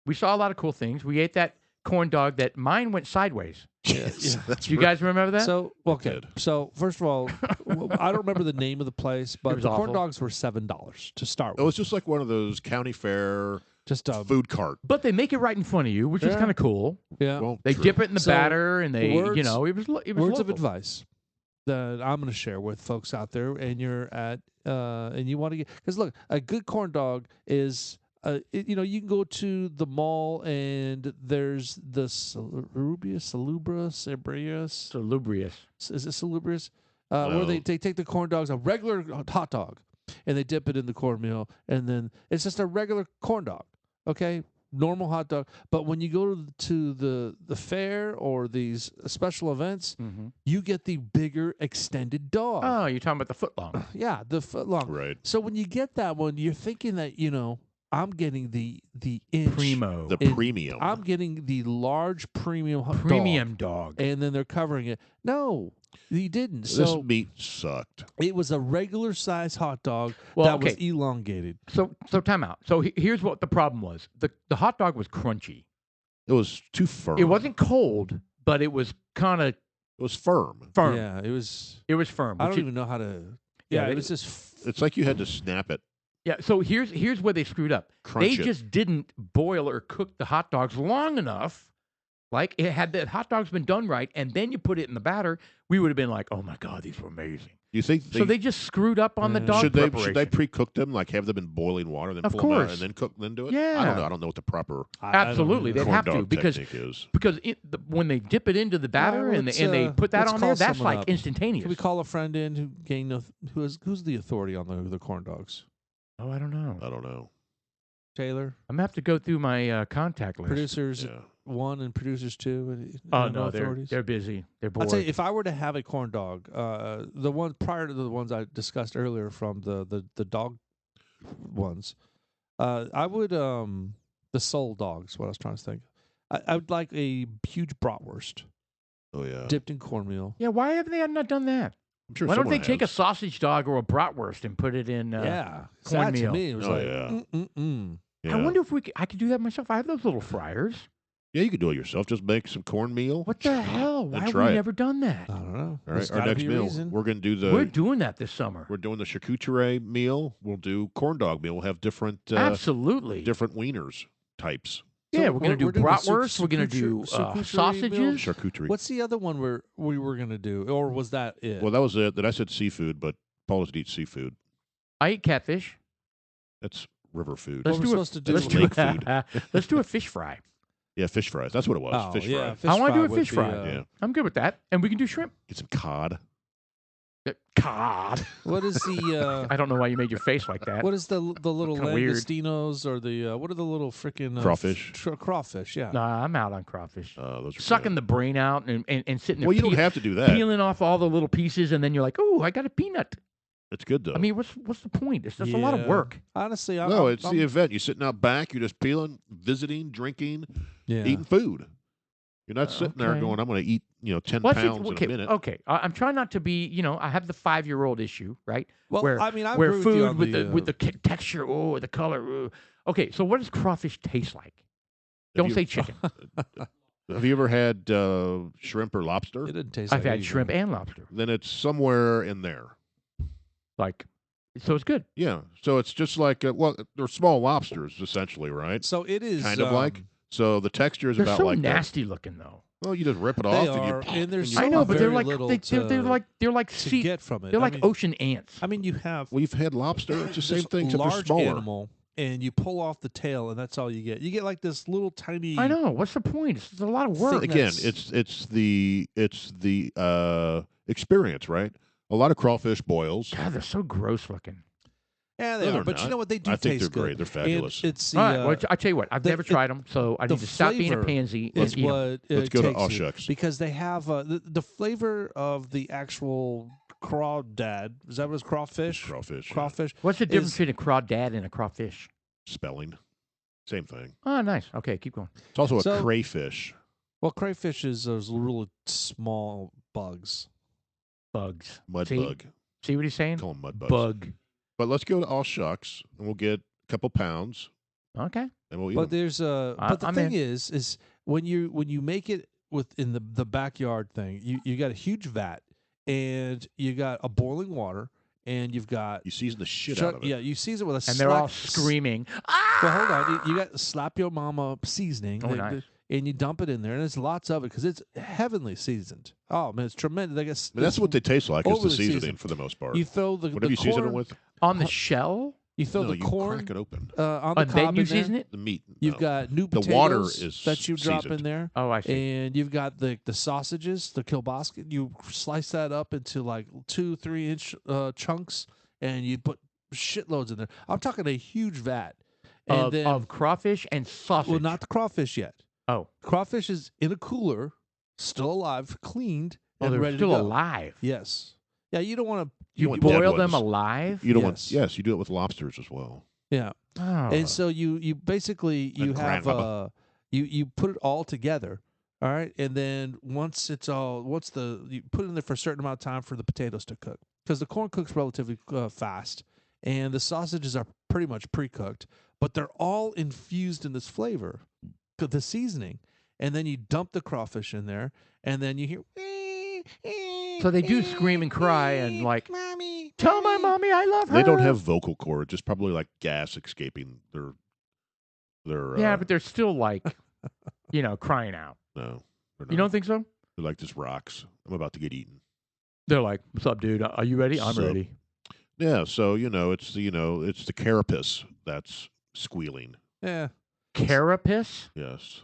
We saw a lot of cool things. We ate that corn dog that mine went sideways. Yes, that's Do you guys remember that? So, okay. So, first of all, I don't remember the name of the place, but the corn dogs were $7 to start with. It was just like one of those county fair food cart. But they make it right in front of you, which is kind of cool. Yeah. Well, they dip it in the batter, and they, it was words local. of advice that I'm going to share with folks out there, and you're at, and you want to get, because look, a good corn dog is. You can go to the mall and there's the salubrious. Is it salubrious? No. Where they take the corn dogs, a regular hot dog, and they dip it in the cornmeal, and then it's just a regular corn dog, okay? Normal hot dog. But when you go to the fair or these special events, you get the bigger extended dog. Oh, you're talking about the foot long. Yeah, the foot long. Right. So when you get that one, you're thinking that, I'm getting the inch. Primo. The premium. I'm getting the large premium dog. And then they're covering it. No, he didn't. This So meat sucked. it was a regular size hot dog was elongated. So time out. So here's what the problem was. The hot dog was crunchy. It was too firm. It wasn't cold, but it was kind of It was firm. Yeah, it was firm. I don't even know how to it was just It's like you had to snap it. Yeah, so here's where they screwed up. Crunch they it. just didn't boil or cook the hot dogs long enough. Like, it had the hot dogs been done right, and then you put it in the batter, we would have been like, oh my God, these were amazing. Do you think So they just screwed up on the dog preparation. Should they pre-cook them, like have them in boiling water, then Of pull them out, course. and then cook, then do it? Yeah. I don't know. I don't know what the proper Absolutely, they'd corn have to dog because technique is. when they dip it into the batter Well, and they put that let's on call there, that's someone like up. instantaneous. Can we call a friend in who's the authority on the corn dogs? Oh, I don't know. I don't know. Taylor, I'm gonna have to go through my contact list. producers Yeah. 1 and producers 2. Oh no no, authorities. they're busy. They're bored. I'll tell you, if I were to have a corn dog, the one prior to the ones I discussed earlier from the dog ones, I would the soul dogs. What I was trying to think, I would like a huge bratwurst Oh yeah. dipped in cornmeal. Yeah, why have they not done that? I'm sure Why don't they someone take a has. sausage dog or a bratwurst and put it in? Yeah, cornmeal. That to me, it was Oh, like, yeah. Yeah. I wonder if I could do that myself. I have those little fryers. Yeah, you could do it yourself. Just make some cornmeal. What the hell? Why have try we it. never done that? I don't know. All There's right, our gotta next be a meal. reason. We're going to do We're doing that this summer. We're doing the charcuterie meal. We'll do corn dog meal. We'll have different Absolutely. different wieners types. Yeah, So we're going to do we're doing the bratwurst. We're going to do charcuterie meal? sausages. Charcuterie. What's the other one we were gonna do, or was that it? Well, that was it. That I said seafood, but Paul doesn't eat seafood. I eat catfish. That's river food. Let's What do we're a- supposed to do Let's with do lake food. Let's do a fish fry. Yeah, fish fries. That's what it was. Oh, fish yeah, fries. fish I want to do fry a would fish be, fry. Yeah. I'm good with that, and we can do shrimp. Get some cod. Cod. What is the I don't know why you made your face like that. what is the little Kinda weird. langostinos or the what are the little freaking Crawfish. Crawfish, yeah. Nah, I'm out on crawfish. Those are Sucking good. the brain out and sitting there Well, you don't have to do that. peeling off all the little pieces, and then you're like, oh, I got a peanut. It's good though. I mean, what's the point? It's just a lot of Yeah. work. Honestly, no, it's the event. You're sitting out back. You're just peeling, visiting, drinking, yeah. eating food. You're not sitting there Okay. going, "I'm going to eat 10 Well, see, pounds in a minute." Okay. I'm trying not to be, I have the 5-year-old issue, right? Well, where, I mean, I where agree with you food on with the texture, the color. Okay, so what does crawfish taste like? Don't you- say chicken. Have you ever had shrimp or lobster? It didn't taste. I've like had either. shrimp and lobster. Then it's somewhere in there. Like, so it's good. Yeah. So it's just like they're small lobsters essentially, right? So it is Kind of like. So the texture is They're about so like nasty looking though. that. Well, you just rip it They off are, and you. and there's I know, but they're very like little they're like to sea, get from it. they're I like mean, ocean ants. I mean, you have We've had lobster. It's the this same thing, except they're large smaller. animal, and you pull off the tail, and that's all you get. You get like this little tiny. I know. What's the point? It's a lot of work. Again, Thickness. it's the experience, right? A lot of crawfish boils. God, they're so gross looking. Yeah, they No, are. they're But you not. know what? They do I think taste they're good. great. They're fabulous. And it's the, All right. Well, I tell you what, I've the- never tried them, so I the need to stop being a flavor pansy is and eat 'em. what Let's go to takes All you. Shucks. Because they have the flavor of the actual crawdad. Is that what it's crawfish? Crawfish. yeah. Crawfish. What's the difference is- between a crawdad and a crawfish? Spelling. Same thing. Oh, nice. Okay, keep going. It's also a So- crayfish. Well, crayfish is those really small bugs. Bugs. Mud See? bug. See what he's saying? Call them mud bugs. Bug. But let's go to All Shucks, and we'll get a couple pounds, Okay. and we'll eat But 'em. there's but the I'm thing in. is when you make it within the backyard thing, you got a huge vat, and you got a boiling water, and you've got You season the shit out of it. Yeah, you season it with a And they're all slap- screaming. Well, hold on. You got slap your mama seasoning, Oh, nice. and you dump it in there, and there's lots of it because it's heavenly seasoned. Oh man, it's tremendous. They get, But that's what they taste like, is the overly seasoning seasoned. for the most part. you throw the Whatever you corn, season it with, On the shell? You throw no, the you corn crack it open. on the And cob then you in there. season it? The meat. You've no. got new The potatoes water is that you drop in seasoned. there. Oh, I see. And you've got the sausages, the kielbasa. You slice that up into like 2-3 inch chunks, and you put shitloads in there. I'm talking a huge vat. And then, Of crawfish and sausage. well, not the crawfish yet. Oh. Crawfish is in a cooler, still alive, cleaned, Oh, and they're ready still to go. alive. Yes. Yeah, you don't want to. You want dead boil them ones. alive? You don't Yes. want. Yes, you do it with lobsters as well. Yeah. Oh. And so you basically you And have grandmama. you put it all together, all right, and then once you put it in there for a certain amount of time for the potatoes to cook, because the corn cooks relatively fast, and the sausages are pretty much pre-cooked, but they're all infused in this flavor, the seasoning, and then you dump the crawfish in there, and then you hear. So they do scream and cry and like, mommy, tell my mommy I love her. They don't have vocal cords. Just probably like gas escaping their. Yeah, but they're still like, crying out. no. They're You not. don't think so? They're like just rocks. I'm about to get eaten. They're like, what's up, dude? Are you ready? I'm So- ready. Yeah, so it's the carapace that's squealing. Yeah. Carapace? Yes.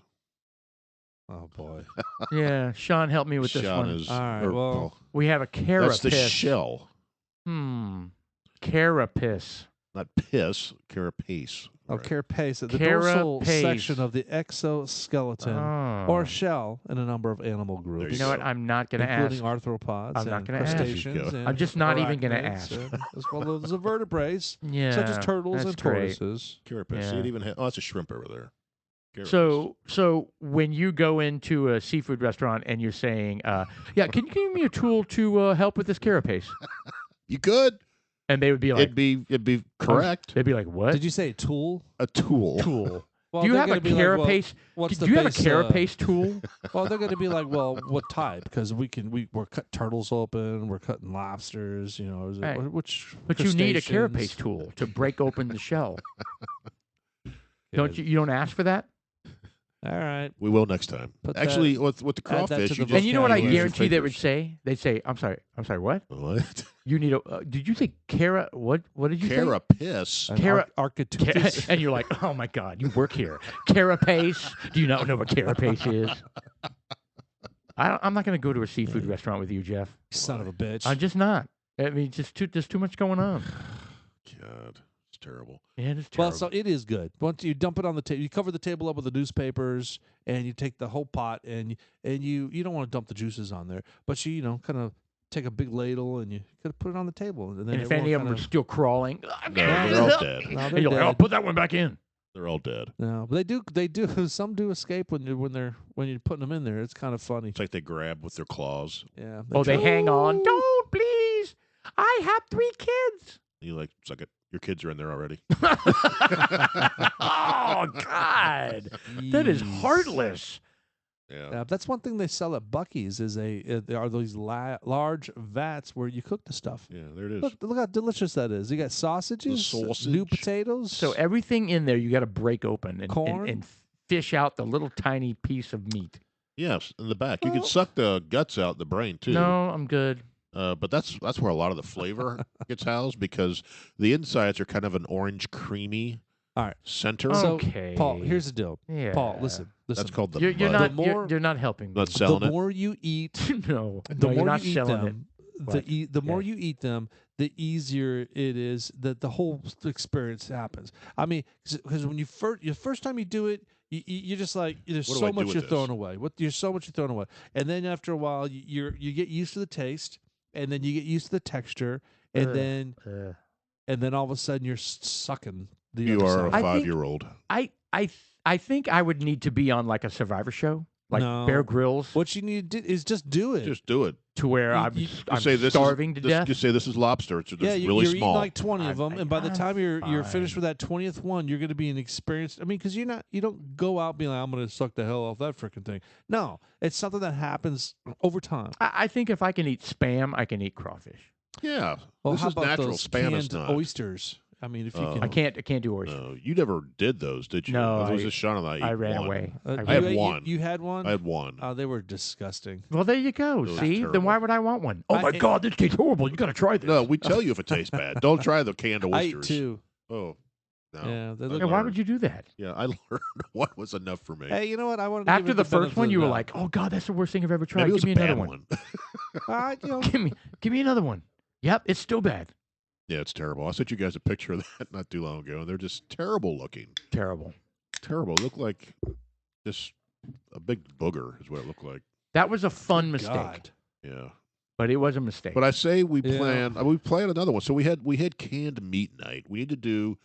Oh boy. Yeah, Sean, help me with this Sean one. is. All right, or, well, We have a carapace. that's the shell, Carapace. not piss. Carapace. Oh, Right. carapace, the dorsal Carapace. section of the exoskeleton or Oh. shell in a number of animal groups, You know what? go. I'm not going to including ask. arthropods I'm not and gonna ask. crustaceans. There you go. and I'm just not even gonna arachnids, ask. as well as the vertebrates, Yeah, such as turtles that's and great. tortoises. Carapace. See, Yeah. it even oh, that's a shrimp over there. Carapace. So when you go into a seafood restaurant and you're saying, "Yeah, can you give me a tool to help with this carapace?" you could. And they would be like, It'd be correct. They'd be like, "What? Did you say tool? A tool. tool? Well, Do you they're have a gonna be like, well, carapace? what's Do the you have a base, carapace tool?" Well, they're going to be like, well, what type? Because we're cut turtles open, we're cutting lobsters. Is it, Right. which? But you need a crustaceans? carapace tool to break open the shell. Yeah. Don't you? You don't ask for that? All right. We will next time. Put Actually, that- with the add that to crawfish, the you just And you know what I vocabulary. use your guarantee they would fingers. say? They'd say, "I'm sorry, what? What? You need a? Did you say cara? What did you say?" Carapace. An Cara- Architectus. And you're like, "Oh my God, you work here, carapace? Do you not know what carapace is?" I'm not going to go to a seafood restaurant with you, Jeff. Son of a bitch. I'm just not. I mean, there's too much going on. God, it's terrible. Yeah, it's Well, terrible. so it is good. Once you dump it on the table, you cover the table up with the newspapers, and you take the whole pot, and you don't want to dump the juices on there, but you kind of take a big ladle and you kind of put it on the table, and then and if any of them are still crawling, No, they're all dead. no, and they're you're like, "Oh, dead. put that one back in." They're all dead. No, but they do. Some do escape when you're putting them in there. It's kind of funny. It's like they grab with their claws. Yeah. Oh, they try- hang on. Don't, please. I have 3 kids. You like suck it. Your kids are in there already. Oh God, that is Jeez. heartless. Yeah. That's one thing they sell at Buc-ee's is there are those large vats where you cook the stuff. Yeah, there it is. Look how delicious that is. You got sausages, new sausage. potatoes. So everything in there you got to break open and Corn? and fish out the little tiny piece of meat. Yes, in the back. You can suck the guts out, the brain too. No, I'm good. But that's where a lot of the flavor gets housed because the insides are kind of an orange creamy All right. center. So, Okay. Paul, here's the deal. Yeah. Paul, listen. That's called the You're mud. not. You're not helping me. Not selling The it. more you eat, No, the you're more not you eat selling them, What? the more you eat them, the easier it is that the whole experience happens. I mean, because when the first time you do it, you're just like there's What do so I do much with you're this? throwing away. There's so much you're throwing away, and then after a while, you get used to the taste, and then you get used to the texture, and then all of a sudden you're sucking the You other are a side. 5-year-old. I think I would need to be on like a Survivor show, like No. Bear Grylls, What you need to do is just do it. Just do it. to where I'm Say this starving to is, death. Just say this is lobster. It's Yeah, really you're small. eating like 20 of them, and by the I'm time you're fine. finished with that 20th one, you're going to be an experienced. I mean, because you don't go out being like, I'm going to suck the hell off that freaking thing. No, it's something that happens over time. I think if I can eat Spam, I can eat crawfish. Yeah. Well, this how is about natural. those Spam canned is not. oysters? I mean, if you can, I can't do oysters. No, you never did those, did you? No, There was I- a shot on that. I ran one. away. I had you, one. You had one. I had one. They were disgusting. Well, there you go. Those are See, terrible. then why would I want one? Oh my I- God, this tastes horrible. You got to try this. No, we tell you if it tastes bad. Don't try the canned I ate oysters. two. Oh, no. Yeah, they I look- Yeah, why learned. would you do that? Yeah, I learned one was enough for me. Hey, you know what? I wanted to give After it the benefit first one, of you the were doubt. like, "Oh God, that's the worst thing I've ever tried. Maybe it was Give me a bad another one. You know, Give me another one." Yep, it's still bad. Yeah, it's terrible. I sent you guys a picture of that not too long ago, and they're just terrible looking. Terrible. Terrible. They look like just a big booger is what it looked like. That was a fun Good mistake, God. Yeah. but it was a mistake. But I say we Yeah. planned another one. So we had canned meat night. We need to do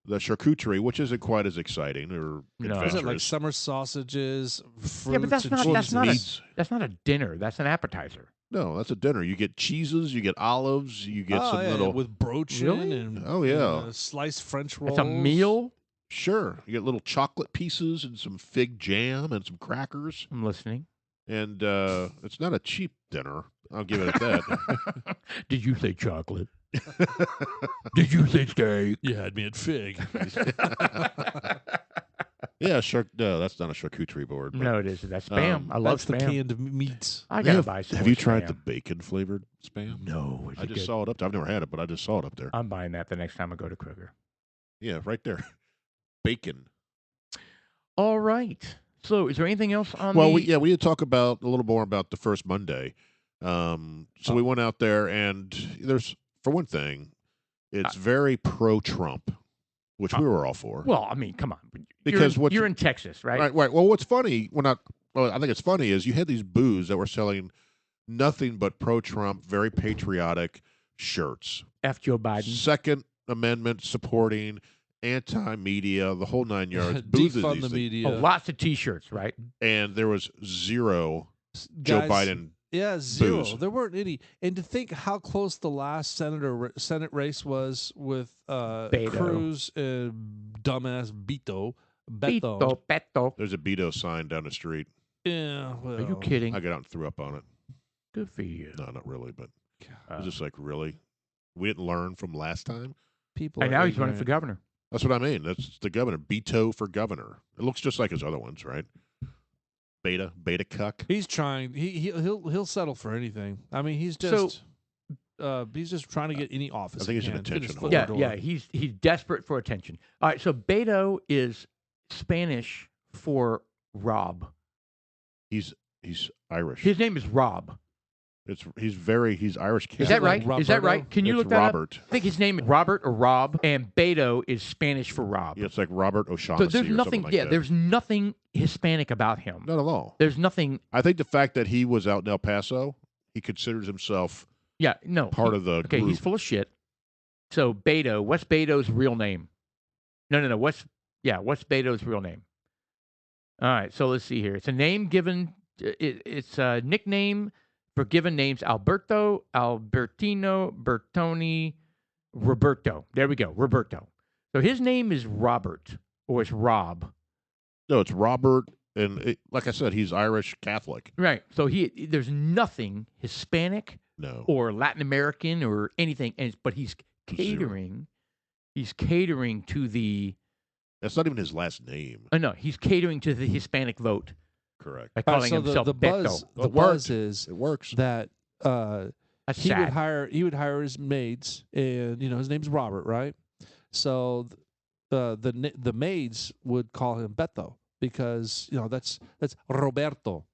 the charcuterie, which isn't quite as exciting or No. Was adventurous. it like summer sausages, fruits, yeah, but that's and not cheeses? that's not a dinner. That's an appetizer. No, that's a dinner. You get cheeses, you get olives, you get some yeah, little. with brochin Really? and Oh, yeah. sliced French rolls. It's a meal. Sure, you get little chocolate pieces and some fig jam and some crackers, I'm listening. and it's not a cheap dinner. I'll give it at that. Did you say chocolate? Did you say steak? You had me at fig. Yeah, no, that's not a charcuterie board. but- No, it isn't. That's spam. I love That's the spam. canned meats. I They gotta buy some. Have more you tried spam. the bacon flavored spam? No, is I it just good? saw it up there. I've never had it, but I just saw it up there. I'm buying that the next time I go to Kroger. Yeah, right there. Bacon. All right. So, is there anything else on Well, the? we did talk about a little more about the first Monday. So we went out there, and there's, for one thing, it's very pro-Trump, which we were all for. Well, I mean, come on. Because you're in Texas, right? Right. Well, what's funny, I think it's funny, is you had these booths that were selling nothing but pro-Trump, very patriotic shirts. F. Joe Biden. Second Amendment supporting, anti-media, the whole 9 yards. Booths of Defund these the things. media. Oh, lots of T-shirts, right? And there was zero Joe Guys, Biden. Yeah, zero. booze. There weren't any. And to think how close the last Senate race was with Beto. Cruz and dumbass Beto. Beto. There's a Beto sign down the street. Yeah, well, Are you kidding? I got out and threw up on it. Good for you. No, not really, but it Uh, was just like, really? We didn't learn from last time? People. and are now he's running for ignorant. governor. That's what I mean. That's the governor. Beto for governor. It looks just like his other ones, right? Beta cuck. He's trying. He'll settle for anything. I mean, he's just trying to get any office. I think he he's an can. Get his attention foot whore. in Yeah, the yeah. door. He's desperate for attention. All right. So Beto is Spanish for Rob. He's Irish. His name is Rob. He's Irish Catholic. Is that right? like Is that Roberto? right? Can you It's look that Robert. up? I think his name is Robert or Rob, and Beto is Spanish for Rob. Yeah, it's like Robert O'Shaughnessy So there's or nothing. something like that. There's nothing Hispanic about him. Not at all. There's nothing. I think the fact that he was out in El Paso, he considers himself Yeah, no. part of the Okay, group. he's full of shit. So Beto, what's Beto's real name? No. What's Beto's real name? All right, so let's see here. It's a name given. It's a nickname for given names: Alberto, Albertino, Bertoni, Roberto. There we go, Roberto. So his name is Robert, or it's Rob. No, it's Robert, and like I said, he's Irish Catholic. Right. So there's nothing Hispanic No. or Latin American or anything, but he's catering. He's catering to the That's not even his last name. Oh no, he's catering to the Hispanic vote Correct. by All calling right, so himself the buzz, Beto. the buzz is It works. that That's he would sad. hire his maids, and his name's Robert, right? So the maids would call him Beto because that's Roberto.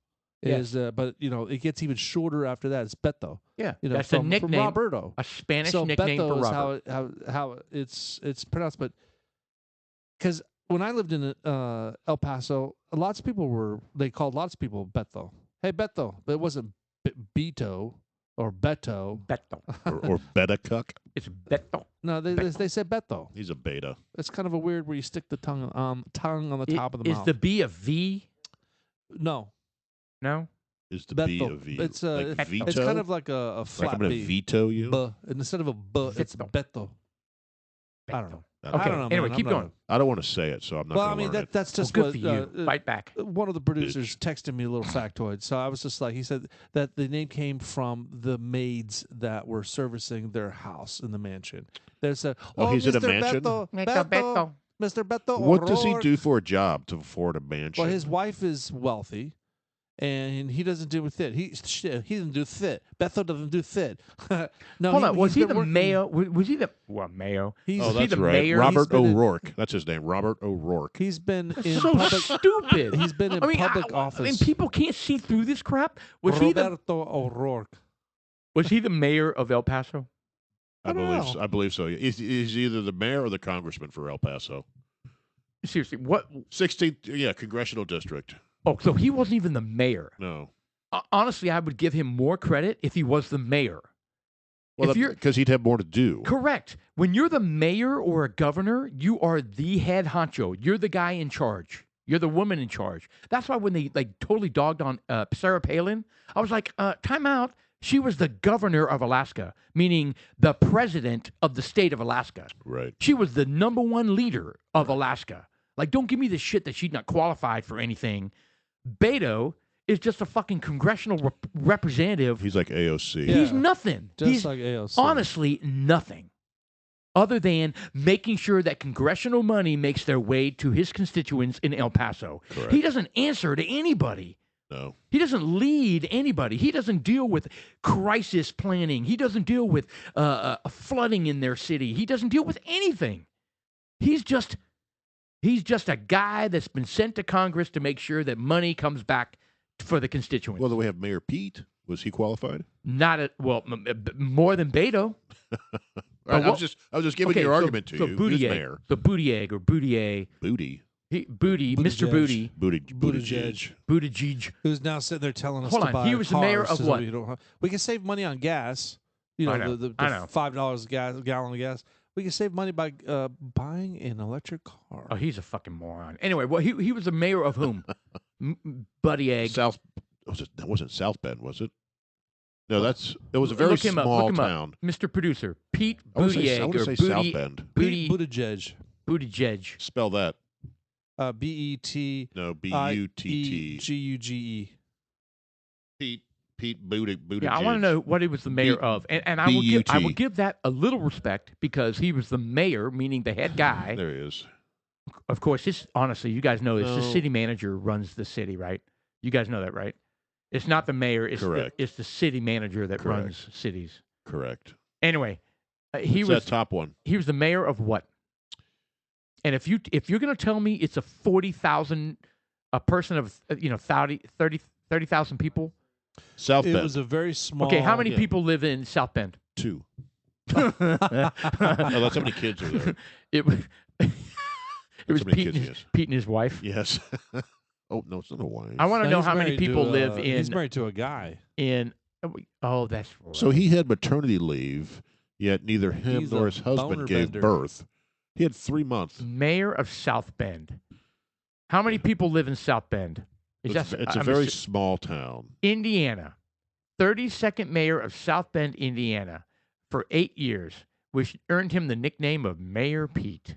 Yes. But it gets even shorter after that. It's Beto. Yeah, That's a from nickname, Roberto. a Spanish So nickname Beto for is Robert. how it's pronounced. But because when I lived in El Paso, lots of people they called lots of people Beto. Hey Beto, but it wasn't Beto or Beto. Beto. or Beta Cuck. It's Beto. No, they said Beto. He's a beta. It's kind of a weird where you stick the tongue on the top of the Is mouth. the B a V? No, No. Is the Beto. B a V? It's like veto? it's kind of like a flat like I'm going to B. veto you? B. And instead of a B, it's Beto. Beto. I don't know. Okay. I don't know. Anyway, man. keep I'm not- going. I don't want to say it, so I'm not Well, I going to mean learn it. that's just Well, what good for you. Fight back. one of the producers texted me a little factoid. So I was just like, he said that the name came from the maids that were servicing their house in the mansion. They said, Oh, he's in a Mr. mansion? Beto, Beto. Mr. Beto. What does he O'Rourke." do for a job to afford a mansion? Well, his wife is wealthy, and he doesn't do with it. He doesn't do fit. Beto doesn't do fit. No, Hold on. Was he's he been the working- mayor? Was he the mayor? He's, Oh, Was he that's the right. mayor? Robert He's been in- O'Rourke. That's his name. Robert O'Rourke. he's been in So public. stupid. He's been in public office. And people can't see through this crap. Was he Roberto O'Rourke. the mayor of El Paso? I don't know. I believe so. He's either the mayor or the congressman for El Paso. Seriously, what? 16th, congressional district. Oh, so he wasn't even the mayor. No. Honestly, I would give him more credit if he was the mayor. Well, If you're- because he'd have more to do. Correct. When you're the mayor or a governor, you are the head honcho. You're the guy in charge. You're the woman in charge. That's why when they totally dogged on Sarah Palin, I was like, time out. She was the governor of Alaska, meaning the president of the state of Alaska. Right. She was the number one leader of Alaska. Like, don't give me the shit that she's not qualified for anything. Beto is just a fucking congressional representative. He's like AOC. Yeah. He's nothing. Just He's like AOC. honestly nothing other than making sure that congressional money makes their way to his constituents in El Paso. Correct. He doesn't answer to anybody. No. He doesn't lead anybody. He doesn't deal with crisis planning. He doesn't deal with flooding in their city. He doesn't deal with anything. He's just a guy that's been sent to Congress to make sure that money comes back for the constituents. Well, then we have Mayor Pete. Was he qualified? More than Beto. I was just giving your argument to you. Who's mayor? So Buttigieg or Boutier. Booty. Mr. Booty. Buttigieg. Buttigieg. Who's now sitting there telling us Hold to on, buy he was the mayor cars of so what? we can save money on gas. I know, The I know. $5 gallon of gas. We can save money by buying an electric car. Oh, he's a fucking moron. Anyway, well, he was the mayor of whom? Buttigieg. South. That wasn't South Bend, was it? No, it was a very Look him up, small look him up. town. Mr. Producer, Pete I want to say Buttigieg South Bend. Pete Buttigieg. Buttigieg. Spell that. BETIEGUGE. No, Butte. Pete Buttigieg. Yeah, I want to know what he was the mayor of, and I will B-U-T. give that a little respect because he was the mayor, meaning the head guy. There he is. Of course, honestly, you guys know this. The No. city manager runs the city, right? You guys know that, right? It's not the mayor. It's Correct. it's the city manager that Correct. runs cities. Correct. Anyway, What's he was that top one? he was the mayor of what? And if you're going to tell me it's a 40,000 a person of 30,000 people. South It Bend. was a very small. Okay, how many yeah. people live in South Bend? 2. Oh, that's how many kids are there. It was it was how many Pete kids and, he his, has. Pete and his wife. Yes. Oh, no, it's not a wife. I want to No, know he's how many married to, people live He's in married to a guy. Oh, that's right. So he had maternity leave, yet neither him He's nor a his husband boner gave bender. birth. He had 3 months. Mayor of South Bend. How many people live in South Bend? It's a very small town. Indiana. 32nd mayor of South Bend, Indiana, for 8 years, which earned him the nickname of Mayor Pete.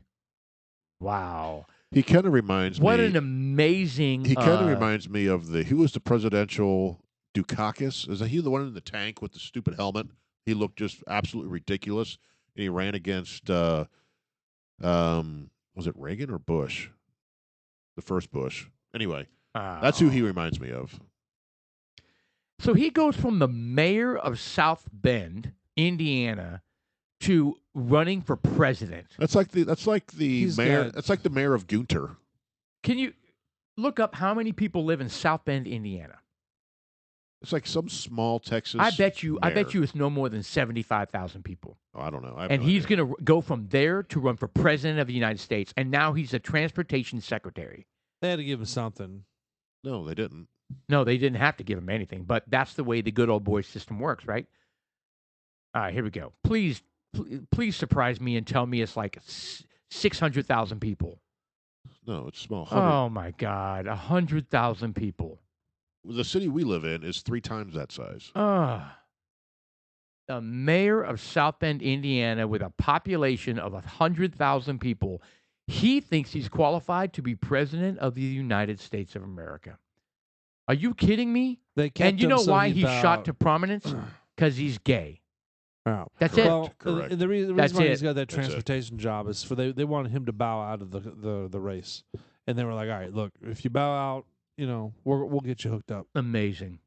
Wow. He kind of reminds What me. an amazing. He kind of reminds me of who was the presidential Dukakis? Is he the one in the tank with the stupid helmet? He looked just absolutely ridiculous, and he ran against who Was it Reagan or Bush? The first Bush. Anyway, that's who he reminds me of. So he goes from the mayor of South Bend, Indiana, to running for president. That's like the mayor. got- That's like the mayor of Gunter. Can you look up how many people live in South Bend, Indiana? It's like some small Texas. I bet you mayor. it's no more than 75,000 people. Oh, I don't know. And he's going to go from there to run for president of the United States. And now he's a transportation secretary. They had to give him something. No, they didn't. No, they didn't have to give him anything, but that's the way the good old boy system works, right? All right, here we go. Please surprise me and tell me it's like 600,000 people. No, it's small. Oh my God, 100,000 people. The city we live in is 3 times that size. The mayor of South Bend, Indiana, with a population of 100,000 people, he thinks he's qualified to be president of the United States of America. Are you kidding me? They kept And you him know so why he'd he's bow shot out. to prominence? Because he's gay. Oh. That's Correct. it. Well, Correct. the reason That's why it. he's got that That's it. transportation job is for they wanted him to bow out of the race, and they were like, all right, look, if you bow out, we'll get you hooked up. Amazing.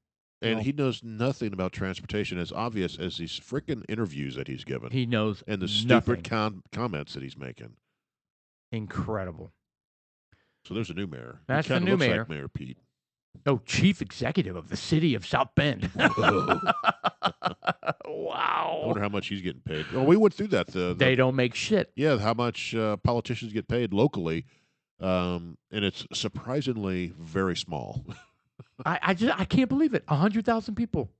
And No. he knows nothing about transportation, as obvious as these freaking interviews that he's given He knows and the nothing. stupid comments that he's making. Incredible. So there's a new mayor. That's he the kinda new looks mayor. Like Mayor Pete. Oh, chief executive of the city of South Bend. I Wow. wonder how much he's getting paid. Well, we went through that. They don't make shit. Yeah, how much politicians get paid locally, and it's surprisingly very small. I can't believe it. 100,000 people.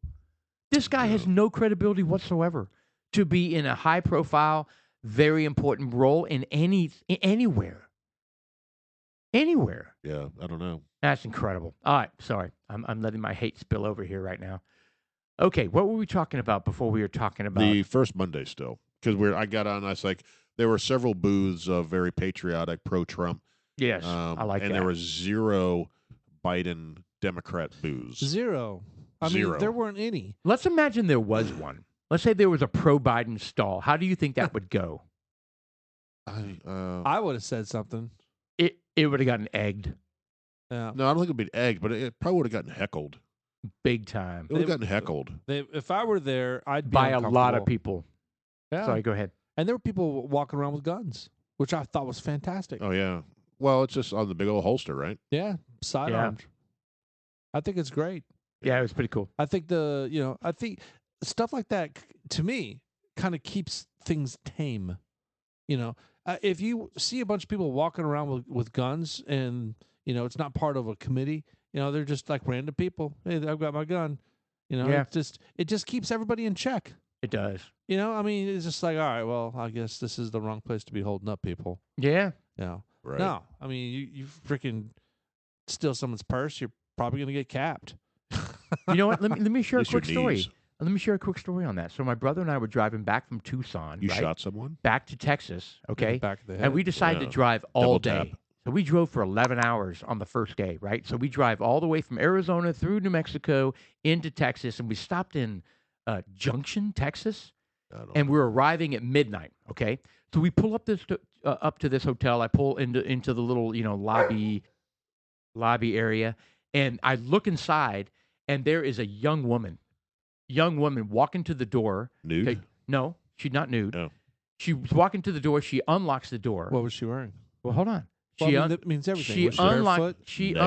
This guy has no credibility whatsoever to be in a high profile, very important role in anywhere. Anywhere. Yeah, I don't know. That's incredible. All right, sorry. I'm letting my hate spill over here right now. Okay, what were we talking about before we were talking about The first Monday still, because I got on. I was like, there were several booths of very patriotic, pro-Trump. Yes, I like and that. there was 0 Biden Democrat booths. 0. I mean, 0. there weren't any. Let's imagine there was one. Let's say there was a pro-Biden stall. How do you think that would go? I would have said something. It would have gotten egged Yeah. No, I don't think it'd be egged, but it probably would have gotten heckled. big time It would have gotten heckled. If I were there, I'd be by a lot of uncomfortable. people. Yeah. Sorry, go ahead. And there were people walking around with guns, which I thought was fantastic. Oh yeah. Well, it's just on the big old holster, right? Yeah, sidearmed. I think it's great. Yeah, it was pretty cool. I think I think stuff like that to me kind of keeps things tame. If you see a bunch of people walking around with guns and it's not part of a committee, they're just like random people. Hey, I've got my gun. Yeah. it just keeps everybody in check. It does. I mean, it's just like, all right, well, I guess this is the wrong place to be holding up people. Yeah. Right. No, I mean, you freaking steal someone's purse, you're probably gonna get capped. You know what? Let me share a At least your quick story. knees. Let me share a quick story on that. So my brother and I were driving back from Tucson, You right? shot someone? Back to Texas, okay? Back of the head. And we decided Yeah. to drive all Double day. tap. So we drove for 11 hours on the first day, right? So we drive all the way from Arizona through New Mexico into Texas, and we stopped in Junction, Texas, I don't and know. we're arriving at midnight. Okay, so we pull up up to this hotel. I pull into the little lobby area, and I look inside, and there is a young woman walking to the door. Nude? Okay, no, she's not nude. Oh. She was walking to the door. She unlocks the door. What was she wearing? Well, hold on. Well, She I mean, that means everything. she Was she barefoot?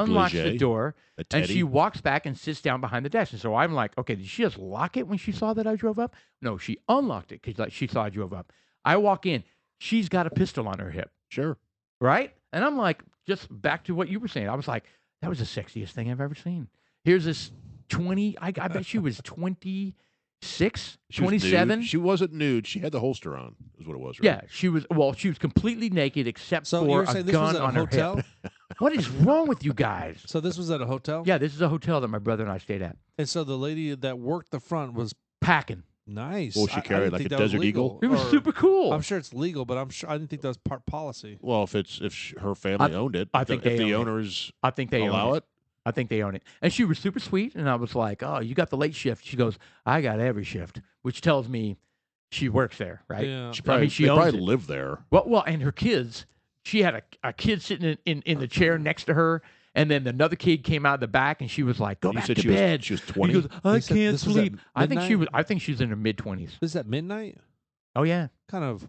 unlocks the Negligee? door, A and teddy? she walks back and sits down behind the desk. And so I'm like, okay, did she just lock it when she saw that I drove up? No, she unlocked it because she saw I drove up. I walk in. She's got a pistol on her hip, Sure. right? And I'm like, just back to what you were saying. I was like, that was the sexiest thing I've ever seen. Here's this 20, I bet she was 26, She was 27. nude. She wasn't nude. She had the holster on, is what it was, right? Yeah, she was completely naked except So for you're a saying this gun was at a on her hotel? hip. What is wrong with you guys? So this was at a hotel? Yeah, this is a hotel that my brother and I stayed at. And so the lady that worked the front was Packing. nice. Well, she I carried didn't like think a that was Desert legal, Eagle? It was or- super cool. I'm sure it's legal, but I didn't think that was part policy. Well, her family owned it. I think if they the own it. owners I think they allow own it. I think they own it. And she was super sweet. And I was like, oh, you got the late shift. She goes, I got every shift, which tells me she works there, right? Yeah. She I probably, mean, she they owns probably it. live there. Well, and her kids she had a kid sitting in the chair next to her, and then another kid came out of the back, and she was like, "Go back to bed." She was 20. He goes, "I said can't this was at sleep." I think midnight? she's in her mid-20s. This is at midnight. Oh yeah. Kind of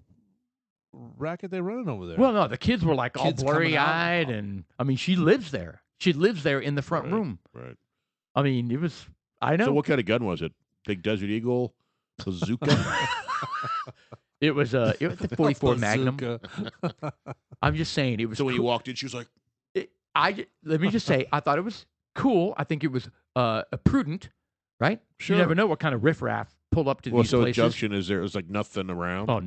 racket they running over there. Well, no, the kids were like all Kids coming blurry-eyed, out. and I mean, she lives there. She lives there in the front room. Right. I mean, it was. I know. So what kind of gun was it? Big Desert Eagle, bazooka. It was a 44 Magnum. Bazooka. I'm just saying it was. So when you cool. walked in, she was like, Let me just say, I thought it was cool. I think it was prudent, right? Sure. You never know what kind of riffraff pull up to "Well, these so places. at Junction is there? It was like nothing around. Oh,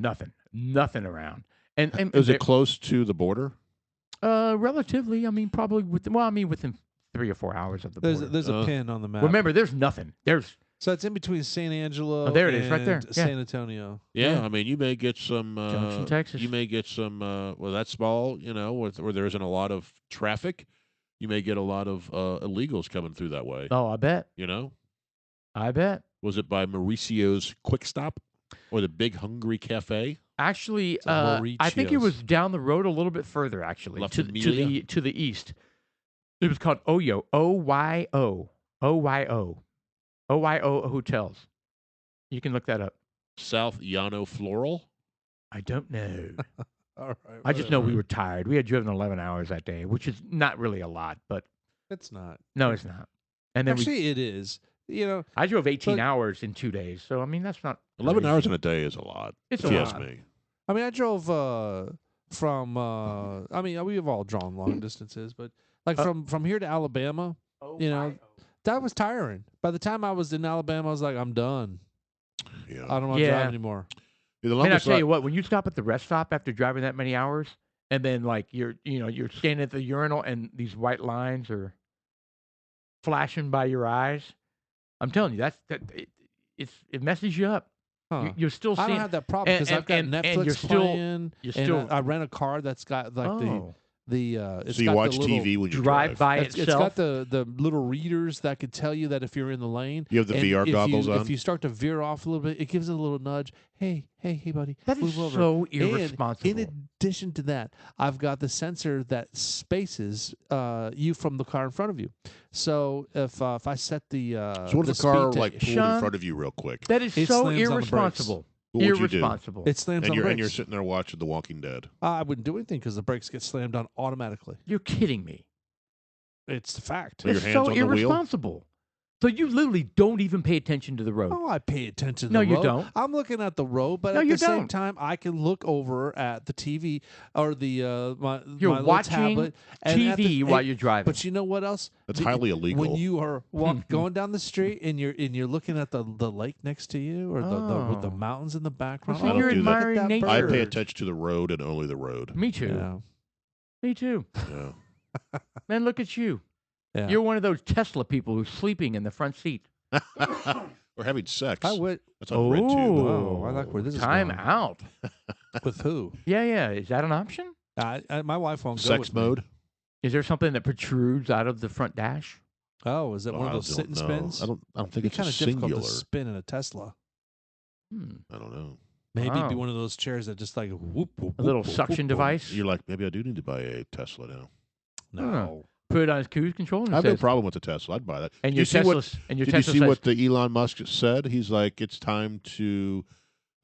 nothing around. And Is it close to the border? relatively? I mean, probably within 3 or 4 hours of the border. There's a pin on the map. Remember, there's nothing. So it's in between San Angelo. Oh, there it is, right there. and Yeah. San Antonio. Yeah, I mean, you may get some. Junction, Texas. You may get some. Well, that's small, where there isn't a lot of traffic. You may get a lot of illegals coming through that way. Oh, I bet. I bet. Was it by Mauricio's Quick Stop or the Big Hungry Cafe? Actually, It's a I think it Mauricio's. was down the road a little bit further. Actually, La to Familia? the east. It was called Oyo. OYO Hotels. You can look that up. South Llano Floral. I don't know. All right. I just know we whatever. were tired. We had driven 11 hours that day, which is not really a lot, but It's not. no, it's not. And then Actually, it is. I drove 18 but- howears in 2 days, so I mean that's not 11 crazy. hours in a day is a lot. It's if a you lot. ask me. I mean, I drove from. I mean, we've all drawn long distances, but like from here to Alabama, that was tiring. By the time I was in Alabama, I was like, I'm done. Yeah. I don't want to Yeah. drive anymore. The I mean, I longest tell you what, when you stop at the rest stop after driving that many hours, and then like you're standing at the urinal and these white lines are flashing by your eyes, I'm telling you it messes you up. Huh. You're still I seeing. don't have that problem because I've got and Netflix you're still- playing. you're and still- I rent a car that's got like oh, it's so you got watch the little, TV when you drive by It's itself. got the little readers that could tell you that if you're in the lane. You have the and VR if goggles on? If you start to veer off a little bit, it gives it a little nudge. Hey, buddy. That is move over. so And irresponsible. in addition to that, I've got the sensor that spaces you from the car in front of you. So if I set the So what if the the car speed to- like pulled in Sean, front of you real quick? That is It so slams on the brakes. irresponsible. What would you do? Irresponsible. it slams And on you're the and you're brakes. sitting there watching The Walking Dead. I wouldn't do anything because the brakes get slammed on automatically. You're kidding me. It's the fact. So your It's hands so on the wheel? irresponsible. So you literally don't even pay attention to the road. Oh, I pay attention to No, the you road. don't. I'm looking at the road, but No, at you the same don't. time, I can look over at the TV or the my You're my little watching tablet and at TV the, while you're driving. But you know what else? That's highly illegal. When you are going down the street and you're looking at the lake next to you or with the Oh. mountains in the background. Well, so you're look at admiring that nature. I bird. pay attention to the road and only the road. Me too. Yeah. Me too. Yeah. Man, look at you. Yeah. You're one of those Tesla people who's sleeping in the front seat. Or having sex. I would. That's on red too. Oh, I like where this is Time going. out. With who? Yeah. Is that an option? My wife won't go Sex with me. mode. Is there something that protrudes out of the front dash? Oh, is that one of I those don't sit and know. spins? I don't think It'd be it's a kind of difficult singular. to spin in a Tesla. I don't know. Maybe it'd be Wow. one of those chairs that just like whoop, whoop, A little whoop, whoop, suction whoop. device? You're like, maybe I do need to buy a Tesla now. No. Put it on his cruise control and I have it no says, problem with the Tesla. I'd buy that. and Did your you see what? Tesla, and your Did you Tesla see says what the Elon Musk said? He's like, it's time to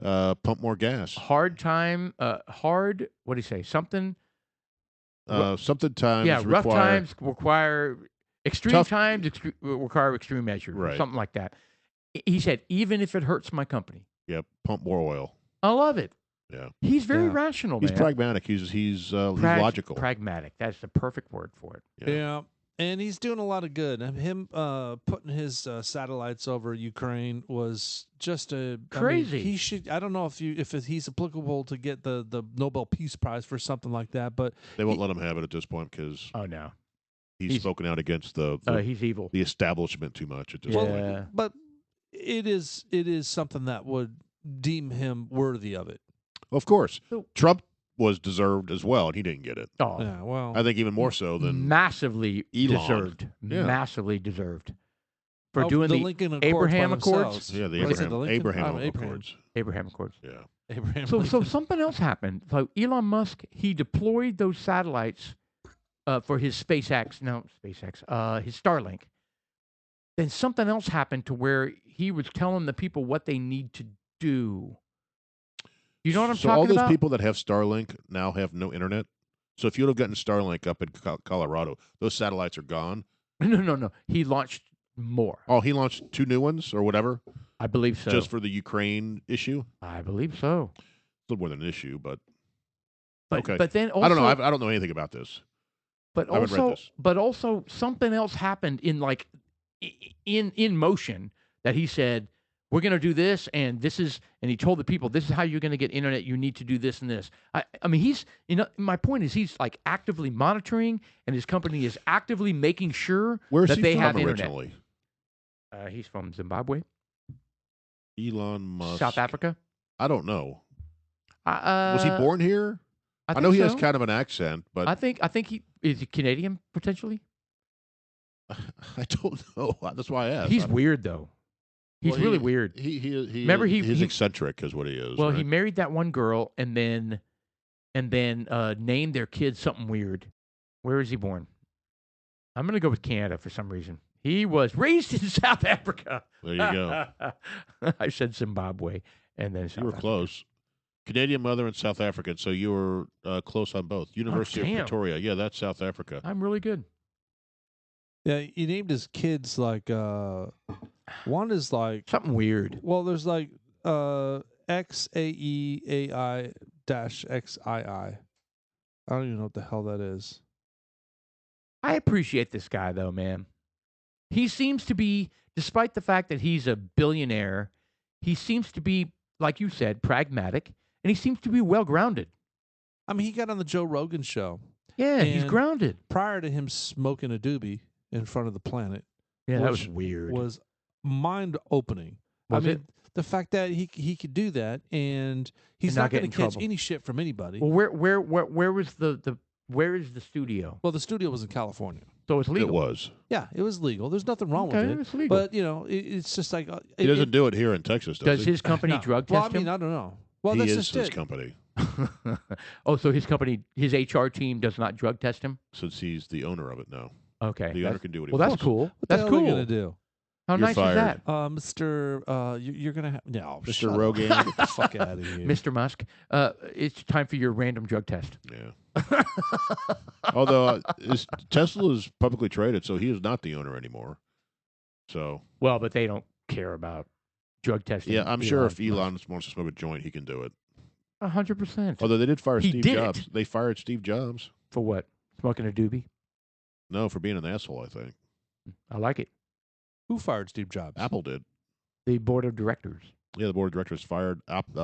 pump more gas. hard time, hard, what do you say? Something, Something times. yeah, rough require, times require, extreme Tough- times require extreme measures, or Right. something like that. He said, even if it hurts my company. Yeah, pump more oil. I love it. Yeah, He's very Yeah. rational, he's man. pragmatic. He's logical. Pragmatic. That's the perfect word for it. Yeah. And he's doing a lot of good. And him putting his satellites over Ukraine was just Crazy. He should. I don't know if he's applicable to get the Nobel Peace Prize for something like that. But They won't let him have it at this point because Oh no, he's spoken out against the he's evil. the establishment too much at this Yeah. point. but it is something that would deem him worthy of it. Of course, So- Trump was deserved as well, and he didn't get it. Oh, Yeah. Well. I think even more so than massively Elon. deserved. Yeah. Massively deserved for Oh, doing the Lincoln Accords Abraham by Accords? themselves. yeah, the What is it, Abraham Lincoln? Abraham Oh, Accords. Abraham Accords. Yeah, Abraham So Lincoln. something else happened. So Elon Musk, he deployed those satellites for his his Starlink. Then something else happened to where he was telling the people what they need to do. You know what I'm So talking all those about? people that have Starlink now have no internet. So if you'd have gotten Starlink up in Colorado, those satellites are gone. No. He launched more. Oh, he launched 2 new ones or whatever, I believe so. just for the Ukraine issue. I believe so. It's a little more than an issue, but But okay. but then also I don't know. I don't know anything about this. But I haven't read also, this. but also something else happened in motion that he said, we're going to do this, and this is, and he told the people, this is how you're going to get internet. You need to do this and this. I mean, he's, my point is, he's like actively monitoring, and his company is actively making sure Where's that he they from have originally? internet. He's from Zimbabwe, Elon Musk. South Africa. I don't know. Was Was he born here? I know he has kind of an accent, but I think he is he Canadian potentially. I don't know. That's why I asked. He's weird though. He's really weird. Remember, he's eccentric, is what he is. Well, right? he married that one girl, and then named their kid something weird. Where is he born? I'm going to go with Canada for some reason. He was raised in South Africa. There you go. I said Zimbabwe, and then You were close. Canadian mother and South African, so you were close on both. University of Pretoria. Yeah, that's South Africa. I'm really good. Yeah, he named his kids like one is like something weird. Well, there's like XAEAI -XII. I don't even know what the hell that is. I appreciate this guy though, man. He seems to be, despite the fact that he's a billionaire, he seems to be, like you said, pragmatic, and he seems to be well grounded. I mean, he got on the Joe Rogan show. Yeah, he's grounded. Prior to him smoking a doobie in front of the planet. Yeah, that was weird. Was mind-opening. I mean, the fact that he could do that, and he's not going to catch any shit from anybody. Well, where was where is the studio? Well, the studio was in California, so it's legal. It was. Yeah, it was legal. There's nothing wrong with it. It's legal. But you know, it's just like he doesn't do it here in Texas. Does his company drug test him? Well, I mean, I don't know. Well, he that's is just his it. company. Oh, so his company, his HR team does not drug test him? Since he's the owner of it now. Okay. The owner can do what he wants. Well, that's cool. What that's the hell cool. are you going to do? How You're nice fired. is that? Mr. You're going to have... No, Mr. Rogan. Get the fuck out of here. Mr. Musk, it's time for your random drug test. Yeah. Although Tesla is publicly traded, so he is not the owner anymore. So. Well, but they don't care about drug testing. Yeah, I'm sure if Elon wants to smoke a joint, he can do it. 100%. Although they did fire Steve Jobs. They fired Steve Jobs. For what? Smoking a doobie? No, for being an asshole, I think. I like it. Who fired Steve Jobs? Apple did. The board of directors. Yeah, the board of directors fired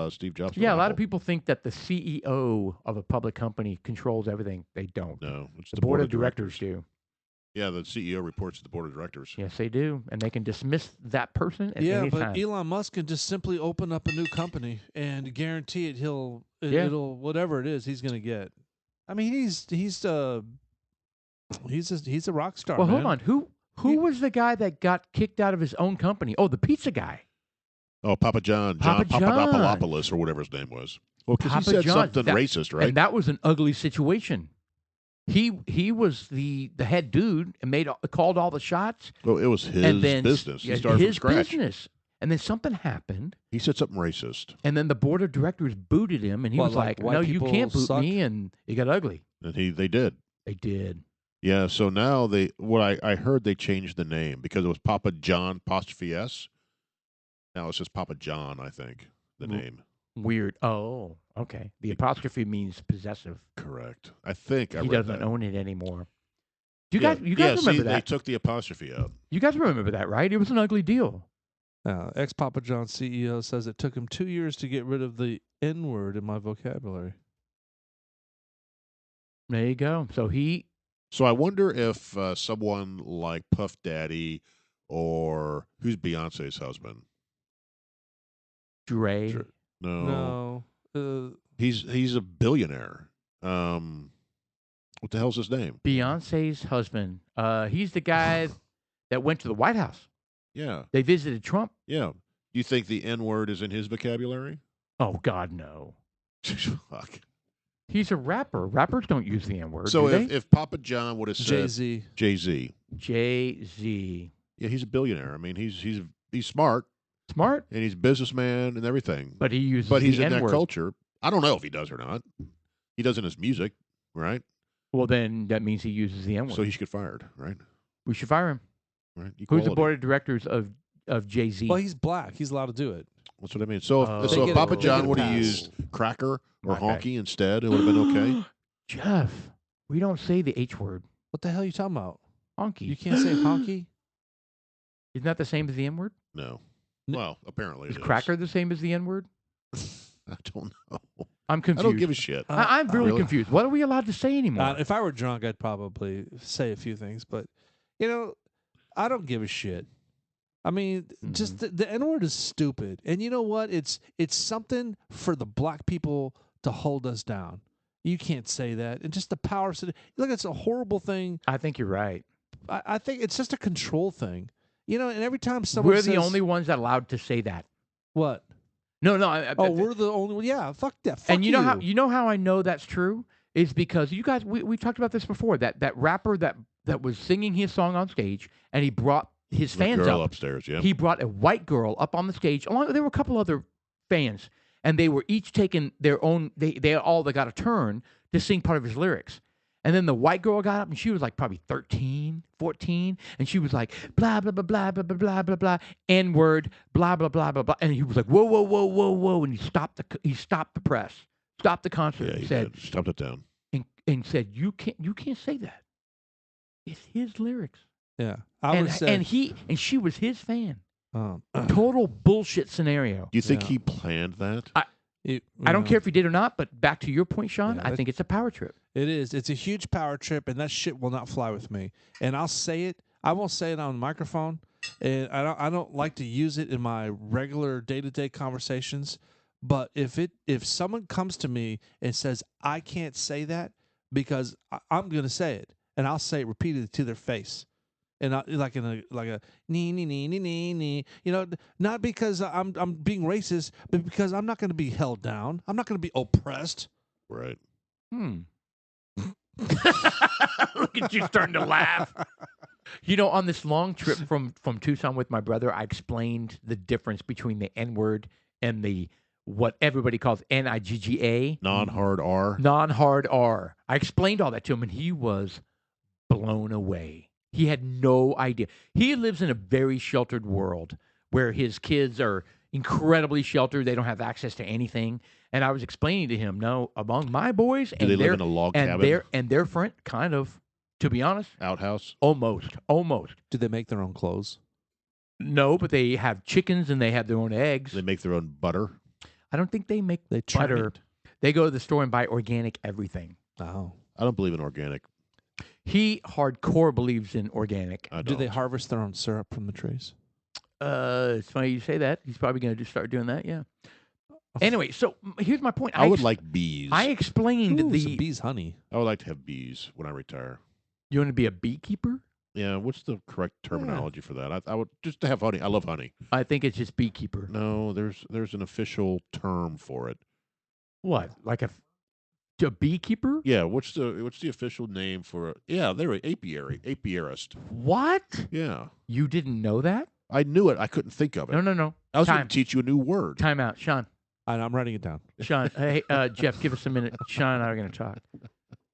Steve Jobs. Yeah, a lot Apple. of people think that the CEO of a public company controls everything. They don't. No, it's the board of directors do. Yeah, the CEO reports to the board of directors. Yes, they do. And they can dismiss that person at any time. Yeah, but Elon Musk can just simply open up a new company and guarantee it it'll whatever it is he's going to get. I mean, he's a rock star. Well, man. hold on. Who was the guy that got kicked out of his own company? Oh, the pizza guy. Oh, Papa John Papadopoulos or whatever his name was. Well, because he said something racist, right? And that was an ugly situation. He was the head dude and called all the shots. Well, it was his business. He started from scratch. Business. And then something happened. He said something racist. And then the board of directors booted him, and he was like, "No, you can't boot me." And it got ugly. And they did. They did. Yeah. So now I heard they changed the name because it was Papa John 'S. Now it's just Papa John. I think the name. Weird. Oh, okay. The apostrophe means possessive. Correct. I think he doesn't own it anymore. You guys remember that? They took the apostrophe out. You guys remember that, right? It was an ugly deal. Ex-Papa John CEO says it took him 2 years to get rid of the N-word in my vocabulary. There you go. So I wonder if someone like Puff Daddy or who's Beyonce's husband? Dre. No. He's a billionaire. What the hell's his name? Beyonce's husband. He's the guy that went to the White House. Yeah. They visited Trump. Yeah. Do you think the N-word is in his vocabulary? Oh God, no. Fuck. He's a rapper. Rappers don't use the N word. So do they? if Papa John would have said Jay-Z. Jay-Z, Jay-Z. yeah, he's a billionaire. I mean, he's smart Smart, and he's a businessman and everything. but he uses But he's the in that N-word. culture. I don't know if he does or not. He does in his music, right? Well, then that means he uses the N-word. So he should get fired, right? We should fire him. Right. Who's Equality. the board of directors of Jay-Z? Well, he's black. He's allowed to do it. That's what I mean. So Oh. if, They so get if Papa a- they John get a would have pass. used cracker or Okay. honky instead, it would have been okay. Jeff, we don't say the H word. What the hell are you talking about? Honky. You can't say honky? Isn't that the same as the N-word? No. N- Well, apparently Is it cracker the same as the N-word? I don't know. I'm confused. I don't give a shit. I'm really Really? confused. What are we allowed to say anymore? If I were drunk, I'd probably say a few things, but I don't give a shit. I mean, just the N-word is stupid, and you know what? It's something for the black people to hold us down. You can't say that, and just the power. Look, it's a horrible thing. I think you're right. I think it's just a control thing, and every time someone We're says, the only ones that allowed to say that. what? No. We're the only one. Yeah, fuck that. Fuck And you know how I know that's true is because you guys we talked about this before. That rapper that was singing his song on stage and he brought his The fans girl up. upstairs, yeah. He brought a white girl up on the stage. There were a couple other fans, and they were each taking their own. They got a turn to sing part of his lyrics. And then the white girl got up, and she was like probably 13, 14, and she was like blah blah blah blah blah blah blah blah blah N-word blah blah blah blah blah, and he was like whoa whoa whoa whoa whoa, and he stopped the press, stopped the concert, Yeah, and he said did. Stopped it down. and said you can't say that. It's his lyrics. Yeah, I would say, and she was his fan. um, Total bullshit scenario. Do you think Yeah. he planned that? I don't care if he did or not, but back to your point, Sean, Yeah, I think it's a power trip. It is. It's a huge power trip, and that shit will not fly with me. And I'll say it. I won't say it on the microphone, and I don't like to use it in my regular day-to-day conversations. But if someone comes to me and says I can't say that because I'm going to say it, and I'll say it repeatedly to their face, and like a nee nee nee nee nee nee, not because I'm being racist, but because I'm not going to be held down. I'm not going to be oppressed. Right. Look at you starting to laugh. On this long trip from Tucson with my brother, I explained the difference between the N-word and the what everybody calls N-I-G-G-A. Non-hard R. Non-hard R. I explained all that to him, and he was blown away. He had no idea. He lives in a very sheltered world where his kids are incredibly sheltered. They don't have access to anything. And I was explaining to him, no, among my boys, Do they live in a log cabin? and their friend, kind of, to be honest, Outhouse? almost. Do they make their own clothes? No, but they have chickens and they have their own eggs. They make their own butter? I don't think they make They churn butter. it. They go to the store and buy organic everything. Oh. I don't believe in organic. He hardcore believes in organic. I Do they don't. harvest their own syrup from the trees? It's funny you say that. He's probably going to start doing that. Yeah. Anyway, so here's my point. I would like bees. I explained Ooh, the. some bees honey. I would like to have bees when I retire. You want to be a beekeeper? Yeah, what's the correct terminology for that? I would just to have honey. I love honey. I think it's just beekeeper. No, there's an official term for it. What? Like a beekeeper? Yeah, what's the official name for it? Yeah, they're an apiary, apiarist. What? Yeah. You didn't know that? I knew it. I couldn't think of it. No. I was going Time. to teach you a new word. Time out. Sean. I'm writing it down. Sean. Hey, Jeff, give us a minute. Sean and I are going to talk.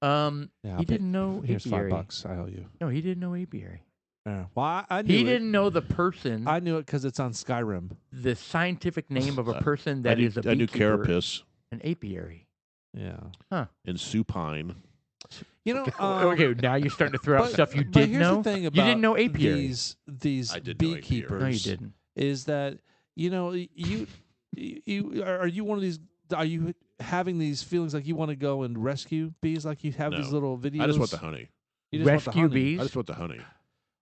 Yeah, He didn't know Here's apiary. $5. I owe you. No, he didn't know apiary. Yeah. Well, I knew He it. didn't know the person, I knew it because it's on Skyrim. the scientific name of a person I that knew, is a I knew beekeeper. Carapace An apiary. Yeah. and supine. Okay, now you're starting to throw out but- stuff you but did here's know. the thing You about didn't know apiary. These I did know apiary. beekeepers. No, you didn't. Is that are you one of these? Are you having these feelings like you want to go and rescue bees? Like you have No. these little videos. I just want the honey. You just want Rescue the honey. bees. I just want the honey.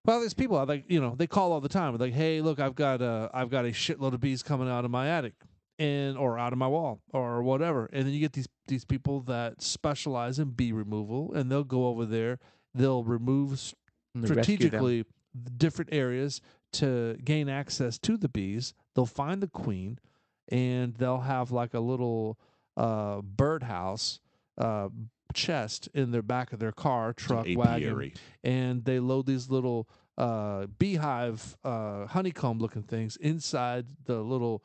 Well, there's people like they call all the time. Like, hey, look, I've got a shitload of bees coming out of my attic, or out of my wall, or whatever. And then you get these people that specialize in bee removal, and they'll go over there. They'll remove And they rescue them. strategically different areas to gain access to the bees. They'll find the queen, and they'll have like a little birdhouse chest in their back of their car, truck, wagon, apiary. and they load these little beehive, honeycomb looking things inside the little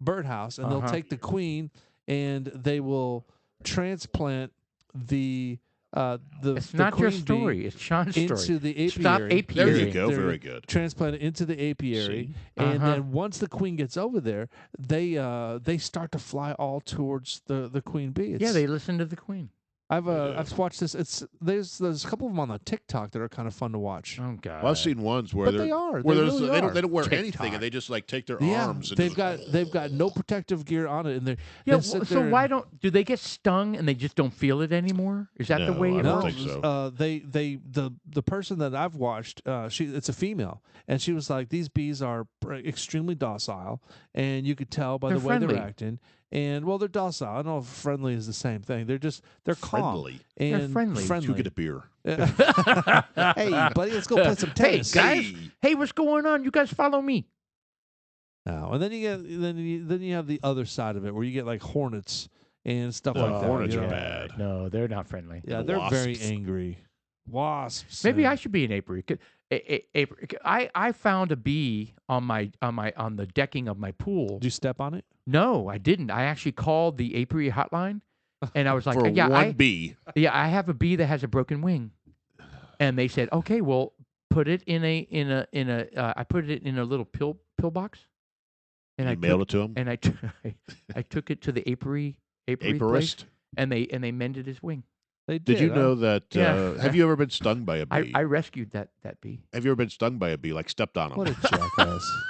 birdhouse, and they'll take the queen and they will transplant the It's the not your queen bee story. It's Sean's story. into the apiary. Stop apiary. There you go. They're Very good. Transplant it into the apiary, See? and then once the queen gets over there, they start to fly all towards the queen bee. Yeah, they listen to the queen. I've watched this. There's a couple of them on the TikTok that are kind of fun to watch. Oh God! Well, I've seen ones where But they are. where They there's- really they are. don't wear TikTok. anything, and they just like take their Yeah, arms. And they've just, got no protective gear on it, and they Yeah. sit So there why and- do they get stung and they just don't feel it anymore? Is that the No, way I it don't works? think so. The person that I've watched, it's a female, and she was like, these bees are extremely docile, and you could tell by They're the way friendly. they're acting. And well, they're docile. I don't know if friendly is the same thing. They're calm Friendly. and They're friendly. You get a beer. Hey, buddy, let's go play some Hey tennis. guys! Hey, what's going on? You guys follow me. No, and then you have the other side of it where you get like hornets and stuff No, like that. hornets you are know? bad. No, they're not friendly. Yeah, The they're very wasps. angry. Wasps. Maybe and- I should be an apiary. I found a bee on the decking of my pool. Did you step on it? No, I didn't. I actually called the apiary hotline, and I was like, For "Yeah, one bee. I have a bee that has a broken wing," and they said, "Okay, well, put it in a I put it in a little pill box, and You mailed it to him. and I took it to the apiary place, Apiarist. and they mended his wing. They Did you huh? know that? Yeah. Have you ever been stung by a bee? I rescued that bee. Have you ever been stung by a bee? Like stepped on them? What a jackass.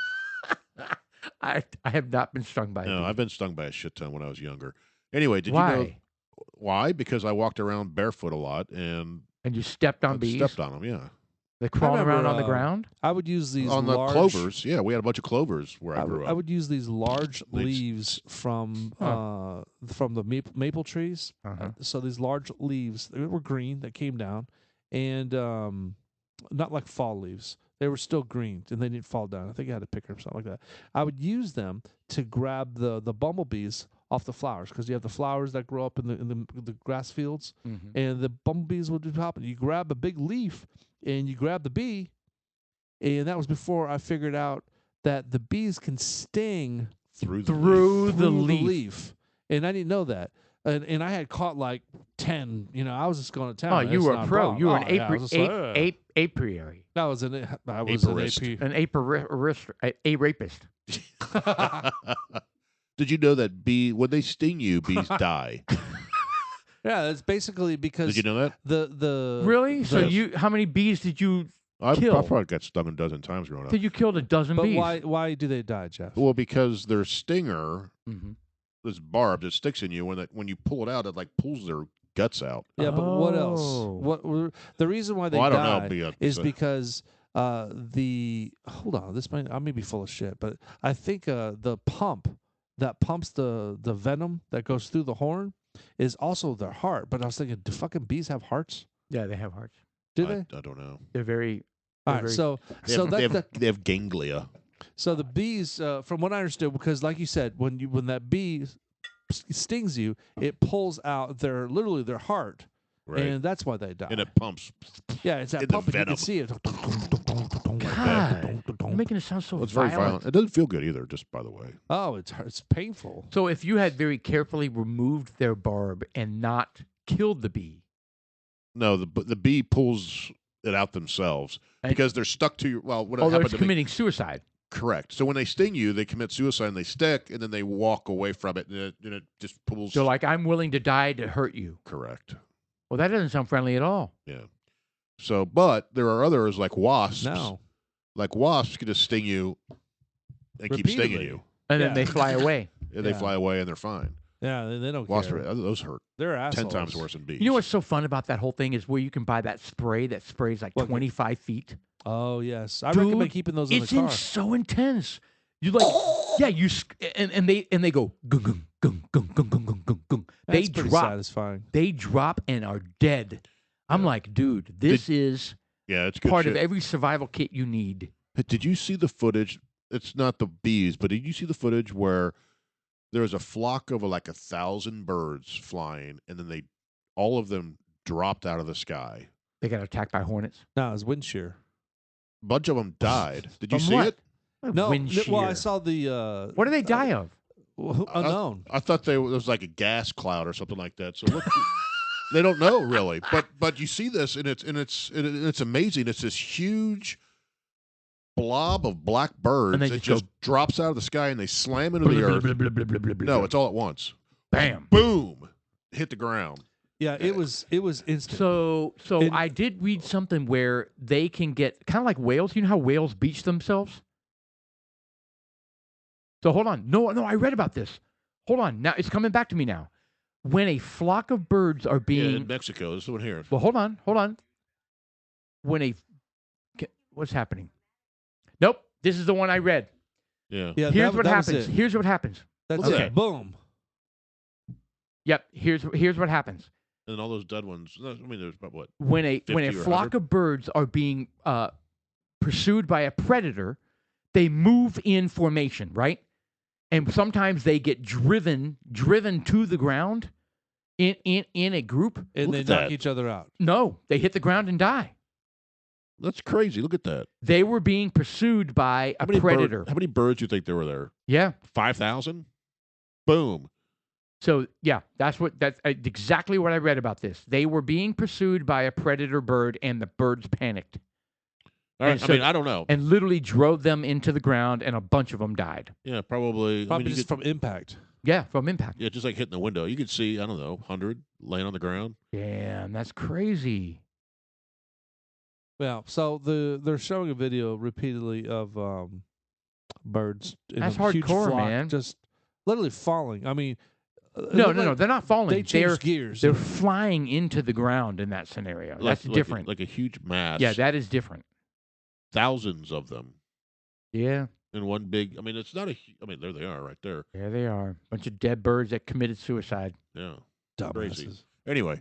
I have not been stung by a No, bee. I've been stung by a shit ton when I was younger. Anyway, did Why? you know why? Because I walked around barefoot a lot and And you stepped on I bees? stepped on them. Yeah, They're crawling remember, around on the uh, ground? I would use these on the large, clovers. Yeah, we had a bunch of clovers where I I, grew would- up. I would use these large Leaves. leaves from Huh. the maple trees. Uh-huh. So these large leaves, they were green that came down, and not like fall leaves. They were still green and they didn't fall down. I think I had to pick them or something like that. I would use them to grab the bumblebees off the flowers because you have the flowers that grow up in the grass fields, Mhm. and the bumblebees would be popping. You grab a big leaf and you grab the bee, and that was before I figured out that the bees can sting through the Through leaf. the leaf. and I didn't know that. And I had caught like 10. You know, I was just going to town. Oh, you That's were not a pro. problem. You were Oh, an yeah, I was just like, "Ugh." apiary. I was an Apiarist. AP. An a rapist. Did you know that when they sting you, bees die? Yeah, that's basically because Did you know that? the Really? So Yes. how many bees did you I kill? probably got stung a dozen times growing up. Did you killed a dozen but bees? why do they die, Jeff? Well, because their stinger, Mhm. this barb that sticks in you, when you pull it out, it like pulls their guts out. Yeah, but what else? Oh. The reason why they Well, I don't die know. is because hold on, I may be full of shit, but I think the pump that pumps the venom that goes through the horn is also their heart. But I was thinking, do fucking bees have hearts? Yeah, they have hearts. Do they? I don't know. They're very. All they're right, very- so They so have, that, they, have, that they have ganglia. so the bees, from what I understood, because like you said, when that bee stings you, it pulls out literally their heart, Right. and that's why they die. And it pumps. Yeah, it's that in the pump, and you venom. can see it. God, you're making it sound so Well, it's very violent. It doesn't feel good either, just by the way. Oh, it's painful. So if you had very carefully removed their barb and not killed the bee, No, the bee pulls it out themselves And- because they're stuck to your. Well, what although happened it's to me? committing suicide. Correct. So when they sting you, they commit suicide and they stick, and then they walk away from it, and it just pulls. So like, I'm willing to die to hurt you. Correct. Well, that doesn't sound friendly at all. Yeah. So, but there are others like wasps. No. Like wasps can just sting you and keep stinging Repeatedly. you. And Yeah. then they fly away. And they Yeah. fly away and they're fine. Yeah, they don't Wasps, care. those hurt They're 10 assholes. times worse than bees. You know what's so fun about that whole thing is where you can buy that spray that sprays like What? 25 feet. Oh yes, I Dude, recommend keeping those in the It's car. so intense. You like, yeah, and they go gung gung gung gung gung gung gung gung gung. That's They pretty drop. satisfying. They drop and are dead. I'm like, dude, this is Yeah, it's good part shit. of every survival kit you need. Did you see the footage it's not the bees, but did you see the footage where there was a flock of like 1,000 birds flying, and then all of them dropped out of the sky. They got attacked by hornets. No, it was wind shear. A bunch of them died. Did you see what? it? No, Wind well, I shear. saw the. What do they die of? Unknown. I thought there was like a gas cloud or something like that. So look, they don't know really, but you see this, and it's amazing. It's this huge blob of black birds And they that just just drops out of the sky, and they slam into the earth. No, it's all at once. Bam. Boom, hit the ground. Yeah, it was instant. So I did read something where they can get kind of like whales. You know how whales beach themselves? So hold on. No, I read about this. Hold on. Now it's coming back to me now. When a flock of birds are being in Mexico, this is one here. Well, hold on. What's happening? Nope. This is the one I read. Yeah. Here's what that was happens. it. Here's what happens. That's Okay. it. Boom. Yep. Here's what happens. And all those dead ones. I mean, there's about what? When a 50 or flock 100? of birds are being pursued by a predator, they move in formation, right? And sometimes they get driven to the ground in a group. And Look they at knock that. each other out. No, they hit the ground and die. That's crazy. Look at that. They were being pursued by a How many predator. how many birds do you think there were there? Yeah. 5,000? Boom. So yeah, that's exactly what I read about this. They were being pursued by a predator bird, and the birds panicked All right, And I so- mean, I don't know. and literally drove them into the ground, and a bunch of them died. Yeah, probably. Probably I mean, you just could- from impact. Yeah, from impact. yeah, just like hitting the window. You could see, I don't know, 100 laying on the ground. Damn, that's crazy. Yeah. So they're showing a video repeatedly of birds in That's a huge hardcore, flock, man. just literally falling. I mean, No, they're not falling. They They're change gears. they're flying into the ground in that scenario. That's different. Like a huge mass. Yeah, that is different. Thousands of them Yeah, in one big. I mean, it's not a. I mean, there they are, right there. there they are. Bunch of dead birds that committed suicide. Yeah. dumbasses. Crazy. Anyway,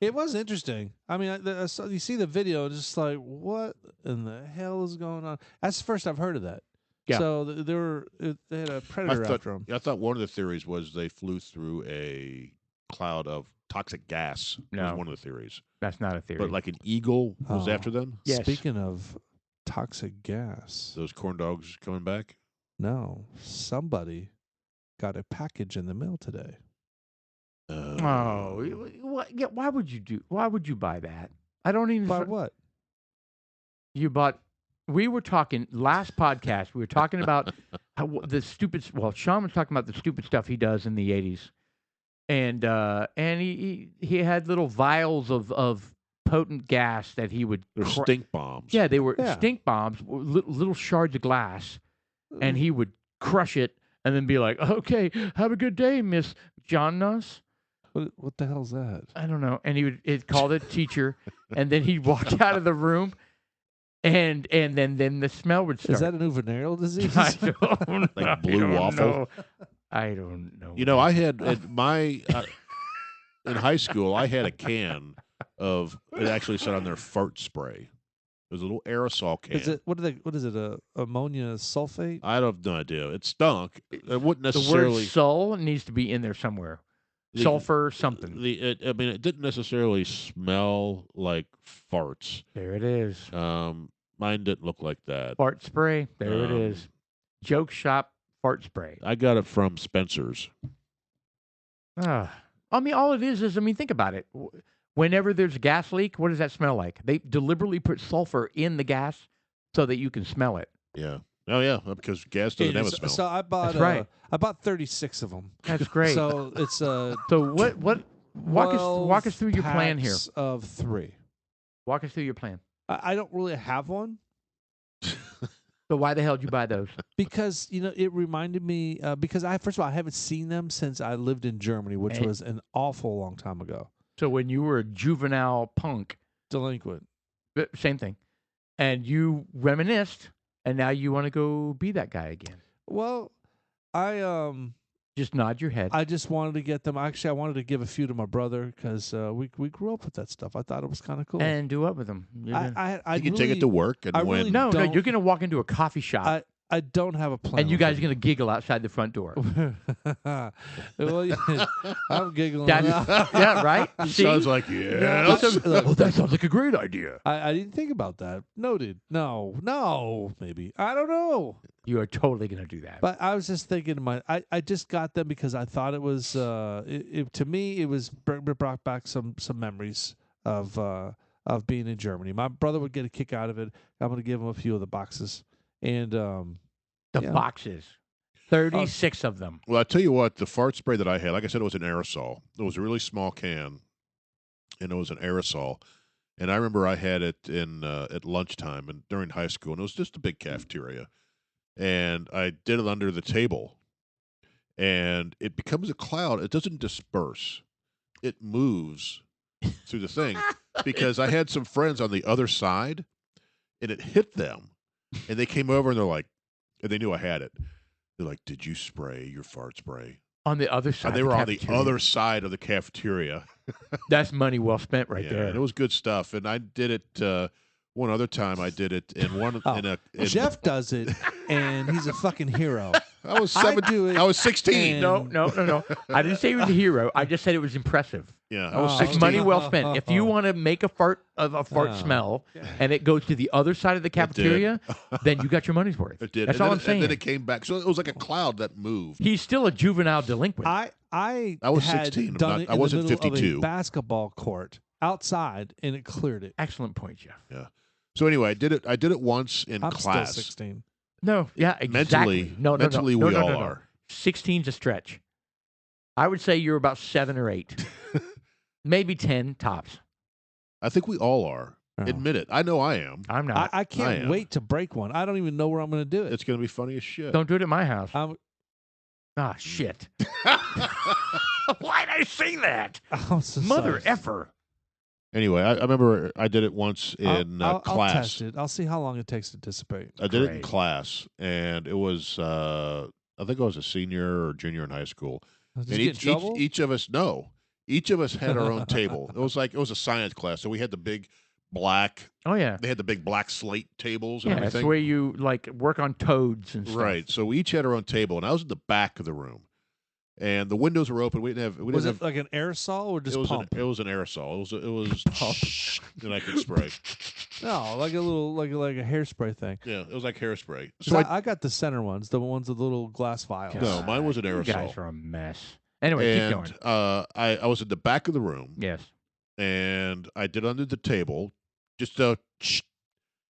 It was interesting. I mean, I saw, you see the video, and it's just like, what in the hell is going on? That's the first I've heard of that. Yeah. So they had a predator after them. I thought one of the theories was they flew through a cloud of toxic gas. No. Was one of the theories. That's not a theory. But like an eagle was Oh. after them. Yes. Speaking of toxic gas, Those corn dogs coming back. no, somebody got a package in the mail today. Oh, what? Yeah, why would you buy that? I don't even. By what? You bought. We were talking last podcast. We were talking about the stupid. Well, Sean was talking about the stupid stuff he does in the '80s, and he had little vials of potent gas that he would. They're stink bombs. Yeah, they were Yeah. stink bombs, little shards of glass, and he would crush it and then be like, "Okay, have a good day, Miss Jonas." What the hell's that? I don't know. And he'd call the teacher, and then he'd walk out of the room, and then the smell would start. Is that a new venereal disease? I don't know. Like blue waffle? I don't know. You know, I had at my in high school, I had a can of. It actually said on there fart spray. It was a little aerosol can. Is it what is it? Ammonia sulfate? I have no idea. It stunk. It wouldn't the necessarily. word "sul" needs to be in there somewhere. the- Sulfur something. I mean, it didn't necessarily smell like farts. There it is. Mine didn't look like that. Fart spray. There it is. Joke shop fart spray. I got it from Spencer's. I mean, all it is, I mean, think about it. Whenever there's a gas leak, what does that smell like? They deliberately put sulfur in the gas so that you can smell it. Yeah. Oh yeah, because gas doesn't have a smell. So I bought That's right. I bought 36 of them. That's great. So it's So what walk us through your plan here. Of 3. Walk us through your plan. I don't really have one So why the hell did you buy those? because it reminded me because first of all I haven't seen them since I lived in Germany, which Hey. was an awful long time ago. So when you were a juvenile punk, Delinquent. same thing, and you reminisced, and now you want to go be that guy again. Well, I Just nod your head. I just wanted to get them. Actually, I wanted to give a few to my brother because we grew up with that stuff. I thought it was kind of cool. And do what with them? I you can take it to work and I when really No, don't- you're going to walk into a coffee shop I don't have a plan. And you with guys are it. going to giggle outside the front door. Well, yeah, I'm giggling. Yeah, right? See? Sounds like, yeah. Oh, that sounds like a great idea. I didn't think about that. Noted. No, maybe. I don't know. You are totally going to do that. But I was just thinking, I just got them because I thought it was, to me, it was brought back some memories of being in Germany. My brother would get a kick out of it. I'm going to give him a few of the boxes. And the boxes. 36 of them. Well, I tell you what, the fart spray that I had, like I said, it was an aerosol. It was a really small can, and it was an aerosol. And I remember I had it in at lunchtime and during high school, and it was just a big cafeteria. And I did it under the table, and it becomes a cloud. It doesn't disperse. It moves through the thing because I had some friends on the other side, and it hit them, and they came over, and they're like, and they knew I had it. They're like, "Did you spray your fart spray?" On the other side. And they were on the other side of the cafeteria. That's money well spent right there. And it was good stuff. And I did it one other time. I did it in one. Jeff does it, and he's a fucking hero. I was 17. I was 16. No. I didn't say he was a hero. I just said it was impressive. Yeah, I was 16. Money well spent. If you want to make a fart smell, and it goes to the other side of the cafeteria, then you got your money's worth. It did. That's all I'm saying. And then it came back. So it was like a cloud that moved. He's still a juvenile delinquent. I was had 16. Done it I wasn't in the middle 52. Of a basketball court outside, and it cleared it. Excellent point, Jeff. Yeah. So anyway, I did it once in I'm class. Still 16. No, yeah, exactly. Mentally, we all are. 16's a stretch. I would say you're about 7 or 8. Maybe 10 tops. I think we all are. Oh. Admit it. I know I am. I'm not. I can't wait to break one. I don't even know where I'm going to do it. It's going to be funny as shit. Don't do it at my house. Shit. Why'd I say that? Mother effer. Anyway, I remember I did it once in class. I'll test it. I'll see how long it takes to dissipate. I did it in class, and it was, I think I was a senior or junior in high school. Did you get in trouble? Each of us had our own table. It was a science class, so we had the big black. Oh yeah, they had the big black slate tables. And everything. That's where you work on toads and stuff. Right. So we each had our own table, and I was in the back of the room, and the windows were open. Was it like an aerosol or just pump? It was an aerosol. It was pump that I could spray. No, like a little like a hairspray thing. Yeah, it was like hairspray. So I got the center ones, the ones with the little glass vials. No, mine was an aerosol. You guys are a mess. Anyway, keep going. I was in the back of the room. Yes. And I did under the table. Just there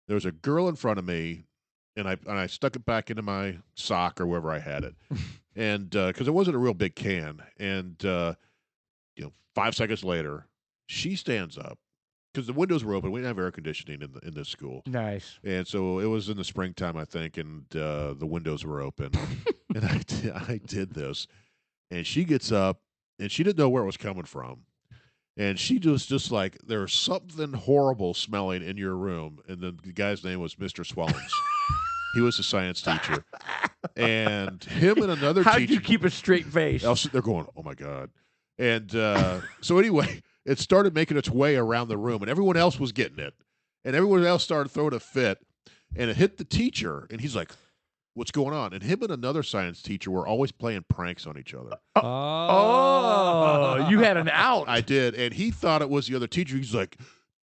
was a girl in front of me, and I stuck it back into my sock or wherever I had it, and because it wasn't a real big can, and 5 seconds later, she stands up because the windows were open. We didn't have air conditioning in this school. Nice. And so it was in the springtime, I think, and the windows were open, and I did this, and she gets up, and she didn't know where it was coming from. And she was just like, there's something horrible smelling in your room. And the guy's name was Mr. Swellings. He was a science teacher. And him and another teacher. How did you keep a straight face? I was sitting there going, oh, my God. And so anyway, it started making its way around the room. And everyone else was getting it. And everyone else started throwing a fit. And it hit the teacher. And he's like, what's going on? And him and another science teacher were always playing pranks on each other. Oh, you had an out. I did. And he thought it was the other teacher. He's like,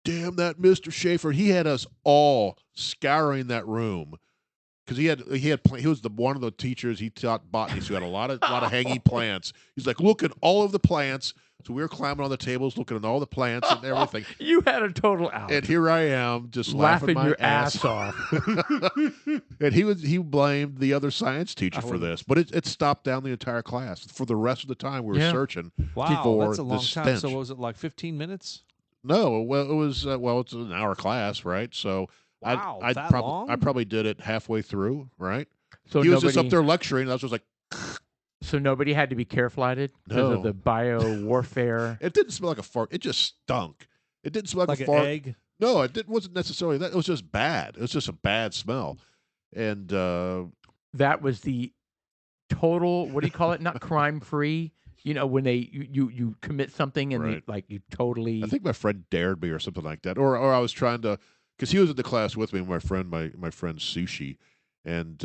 damn that Mr. Schaefer. He had us all scouring that room. Because he was one of the teachers. He taught botany, so he had a lot of hanging plants. He's like, look at all of the plants. So we were climbing on the tables, looking at all the plants and everything. You had a total out. And here I am, just laughing my your ass off. And he blamed the other science teacher for this, but it stopped down the entire class for the rest of the time. We were searching. Wow, for that's a long the time. stench. So what was it, like 15 minutes? No, well it was it's an hour class, right? So wow, I probably did it halfway through, right? So he was just up there lecturing, and I was just like. So nobody had to be care-flighted because of the bio-warfare? It didn't smell like a fart. It just stunk. It didn't smell like a an fart. egg? No, it wasn't necessarily that. It was just bad. It was just a bad smell. And that was the total, what do you call it? Not crime-free. You know, when you commit something and you totally. I think my friend dared me or something like that. Or I was trying to, because he was in the class with me, my friend Sushi. and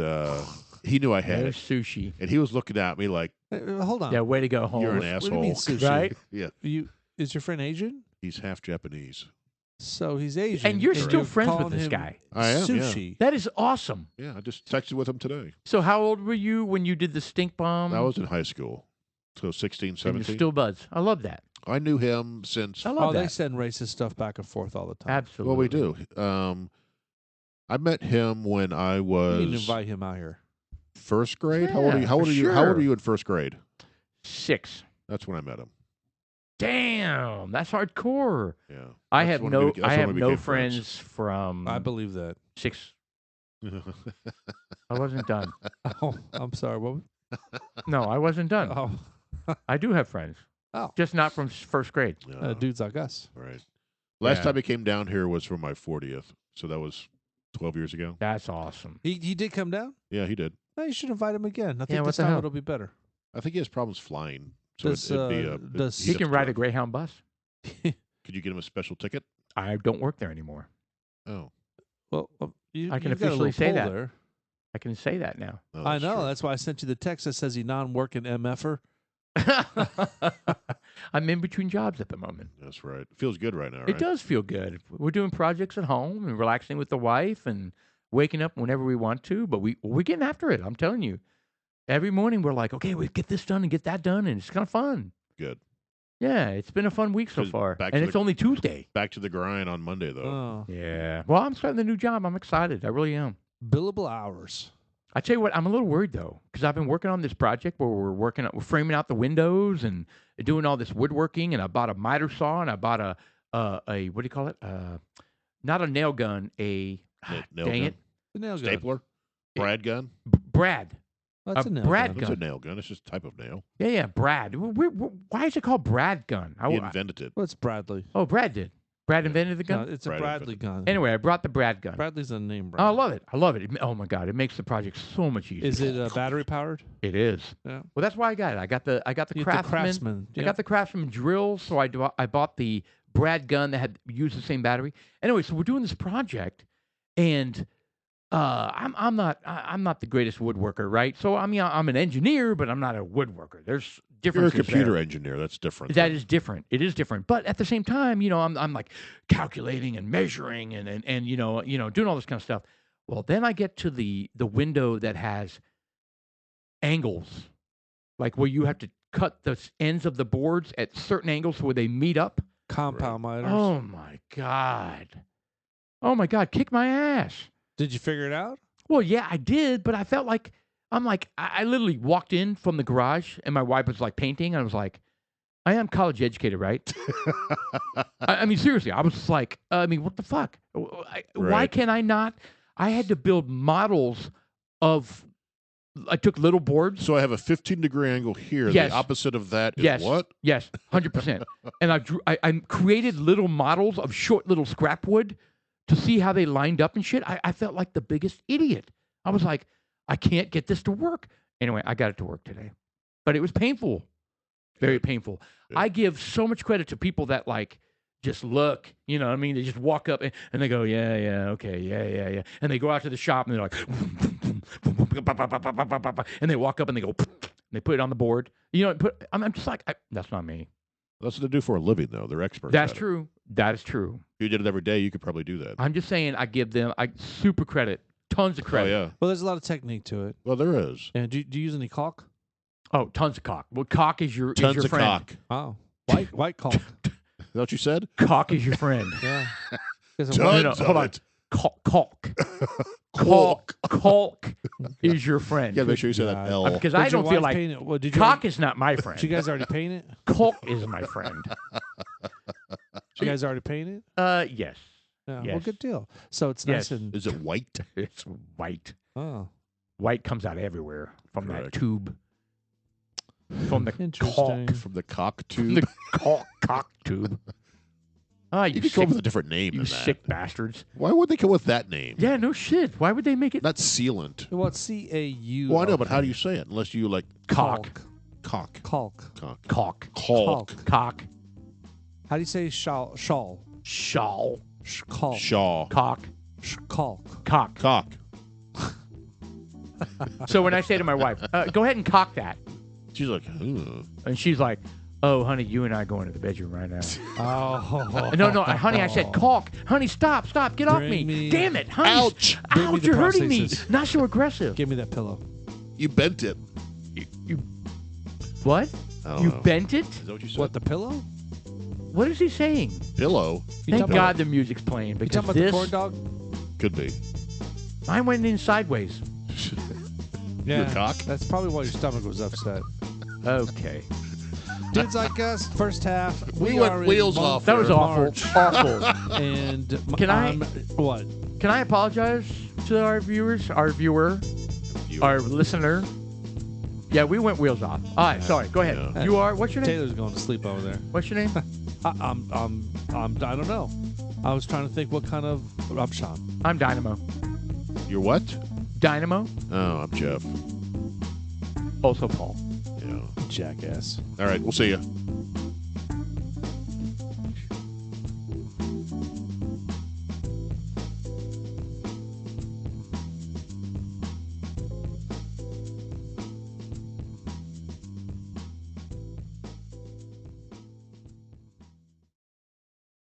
he knew I had There's it, sushi. and he was looking at me like, Hold on. Yeah, way to go, Holmes. "You're an What asshole." do you mean sushi? Right? Yeah, Is your friend Asian? he's half Japanese. So he's Asian. And you're still friends with calling this him guy. I am. Sushi. That is awesome. Yeah, I just texted with him today. So how old were you when you did the stink bomb? I was in high school, so 16, And 17. you're still buds. I love that. I knew him since. I love They that. send racist stuff back and forth all the time. Absolutely. Well, we do. I met him when I You was need to invite him out here. first grade. How old are you? Yeah, How old for are you? How old sure. are you in first grade? 6. That's when I met him. Damn, that's hardcore. Yeah. I That's have when no. we- that's I when have we no became friends from. I believe that. 6. I wasn't done. Oh, I'm sorry. What? No, I wasn't done. Oh, I do have friends. Oh. Just not from first grade. Yeah, dudes like us. right. Last Yeah. time he came down here was for my 40th, so that was 12 years ago. That's awesome. He did come down. Yeah, he did. No, you should invite him again. I think what this the time hell? it'll be better. I think he has problems flying. So Does, it'd be does- He can ride a Greyhound bus. Could you get him a special ticket? I don't work there anymore. Oh, Well, I can you've got a officially little say pull that. there. I can say that now. no, I that's know. true. That's why I sent you the text that says he non-working MFer. I'm in between jobs at the moment. That's right. Feels good right now, right? It does feel good. We're doing projects at home and relaxing with the wife and waking up whenever we want to, but we're getting after it. I'm telling you. Every morning we're like, okay, we get this done and get that done, and it's kind of fun. Good. Yeah, it's been a fun week so 'Cause far. back And to it's the- only Tuesday. Back to the grind on Monday, though. Oh, Yeah. Well, I'm starting the new job. I'm excited. I really am. billable hours. I tell you what, I'm a little worried though, because I've been working on this project where we're framing out the windows and doing all this woodworking. And I bought a miter saw and I bought a what do you call it? Not a nail gun, Nail dang gun? it, The nail gun. Stapler? Brad gun? Brad. That's a a nail Brad gun. That's a gun. nail gun. It's just a type of nail. Yeah, Brad. Why is it called Brad gun? He invented it. Well, it's Bradley. Oh, Brad did. Brad invented the No, gun. it's a Brad Bradley gun. Anyway, I brought the Brad gun. Bradley's a name Oh, brand. I love it. I love it. Oh my God, it makes the project so much easier. Is it battery powered? It is. Yeah. Well, that's why I got it. I got the You get the Craftsman. Craftsman. I got the Craftsman drill, so I bought the Brad gun that had used the same battery. Anyway, so we're doing this project, and I'm not the greatest woodworker, right? So I mean, I'm an engineer, but I'm not a woodworker. There's You're a differences computer there. engineer. That's different. That is different. It is different. But at the same time, I'm like calculating and measuring and doing all this kind of stuff. Well, then I get to the window that has angles, like where you have to cut the ends of the boards at certain angles where they meet up. compound miters. Oh my God. Oh my God, kick my ass. Did you figure it out? Well, yeah, I did, but I felt like I literally walked in from the garage and my wife was like painting. And I was like, I am college educated, right? I mean, seriously, I was just like, what the fuck? Why Right. can I not? I had to build models of. I took little boards. So I have a 15-degree angle here. Yes. The opposite of that is Yes. what? Yes, 100%. And I created little models of short little scrap wood to see how they lined up and shit. I felt like the biggest idiot. I was like, I can't get this to work. Anyway, I got it to work today. But it was painful. Very painful. Good. I give so much credit to people that like just look, you know what I mean? They just walk up and they go, yeah, okay, yeah. And they go out to the shop and they're like, and they walk up and they go, and they put it on the board. I'm just like, that's not me. That's what they do for a living, though. They're experts. That's at it. true. That is true. If you did it every day, you could probably do that. I'm just saying I give them super credit, tons of Oh, credit. yeah. Well, there's a lot of technique to it. Well, there is. And do you use any caulk? Oh, tons of cock. Well, cock is your Tons is your of friend. cock. Oh, white caulk. Is that what you said? Cock is your friend. Yeah. There's a Tons white- of hold on. it. Caulk. Caulk is your friend. Yeah, make sure you say that God. L. Because Did I your don't feel wife like paint it? Well, did you cock is not my friend. Did you guys already paint it? Caulk is my friend. Did you guys already paint it? Yes. Yeah. Well, Yes. good deal. So it's Yes. nice and Is it white? It's white. oh, White comes out everywhere from that Correct. tube. From the interesting. caulk. From the cock From the tube? cock tube. Ah, You you could come up with sick, a different name you than that. sick bastards. Why would they come with that name? Yeah, no shit. Why would they make it Not sealant. Well, it's CAU. Well, I know, but how do you say it? Unless you like cock? cock. Caulk. Cock. Cock. Caulk. Cock. How do you say shawl? Shawl. Caulk. Shaw. Cock. Caulk. Cock. Cock. So when I say to my wife, go ahead and cock that. She's like, "Ugh." And she's like, oh, honey, you and I go into the bedroom right now. Oh. No, honey, I said caulk. Honey, stop, get off me. Damn it, honey. Ouch. Ouch, you're hurting me. Not so aggressive. Give me that pillow. You bent it. You what? You bent it? Is that what you said? What, the pillow? What is he saying? Pillow? Thank God the music's playing. You Because talking about the corn dog? Could be. Mine went in sideways. Your cock? That's probably why your stomach was upset. Okay. Dudes Like Us, first half. We went wheels off. That was awful. Awful. And what? Can I apologize to our viewers, our viewer, our listener? Yeah, we went wheels off. All right, sorry. Go ahead. Yeah. You are. What's your name? Taylor's going to sleep over there. What's your name? I don't know. I was trying to think what kind of. I'm Sean. I'm Dynamo. You're what? Dynamo. Oh, I'm Jeff. Also Paul. Yeah. Jackass. All right, we'll see you.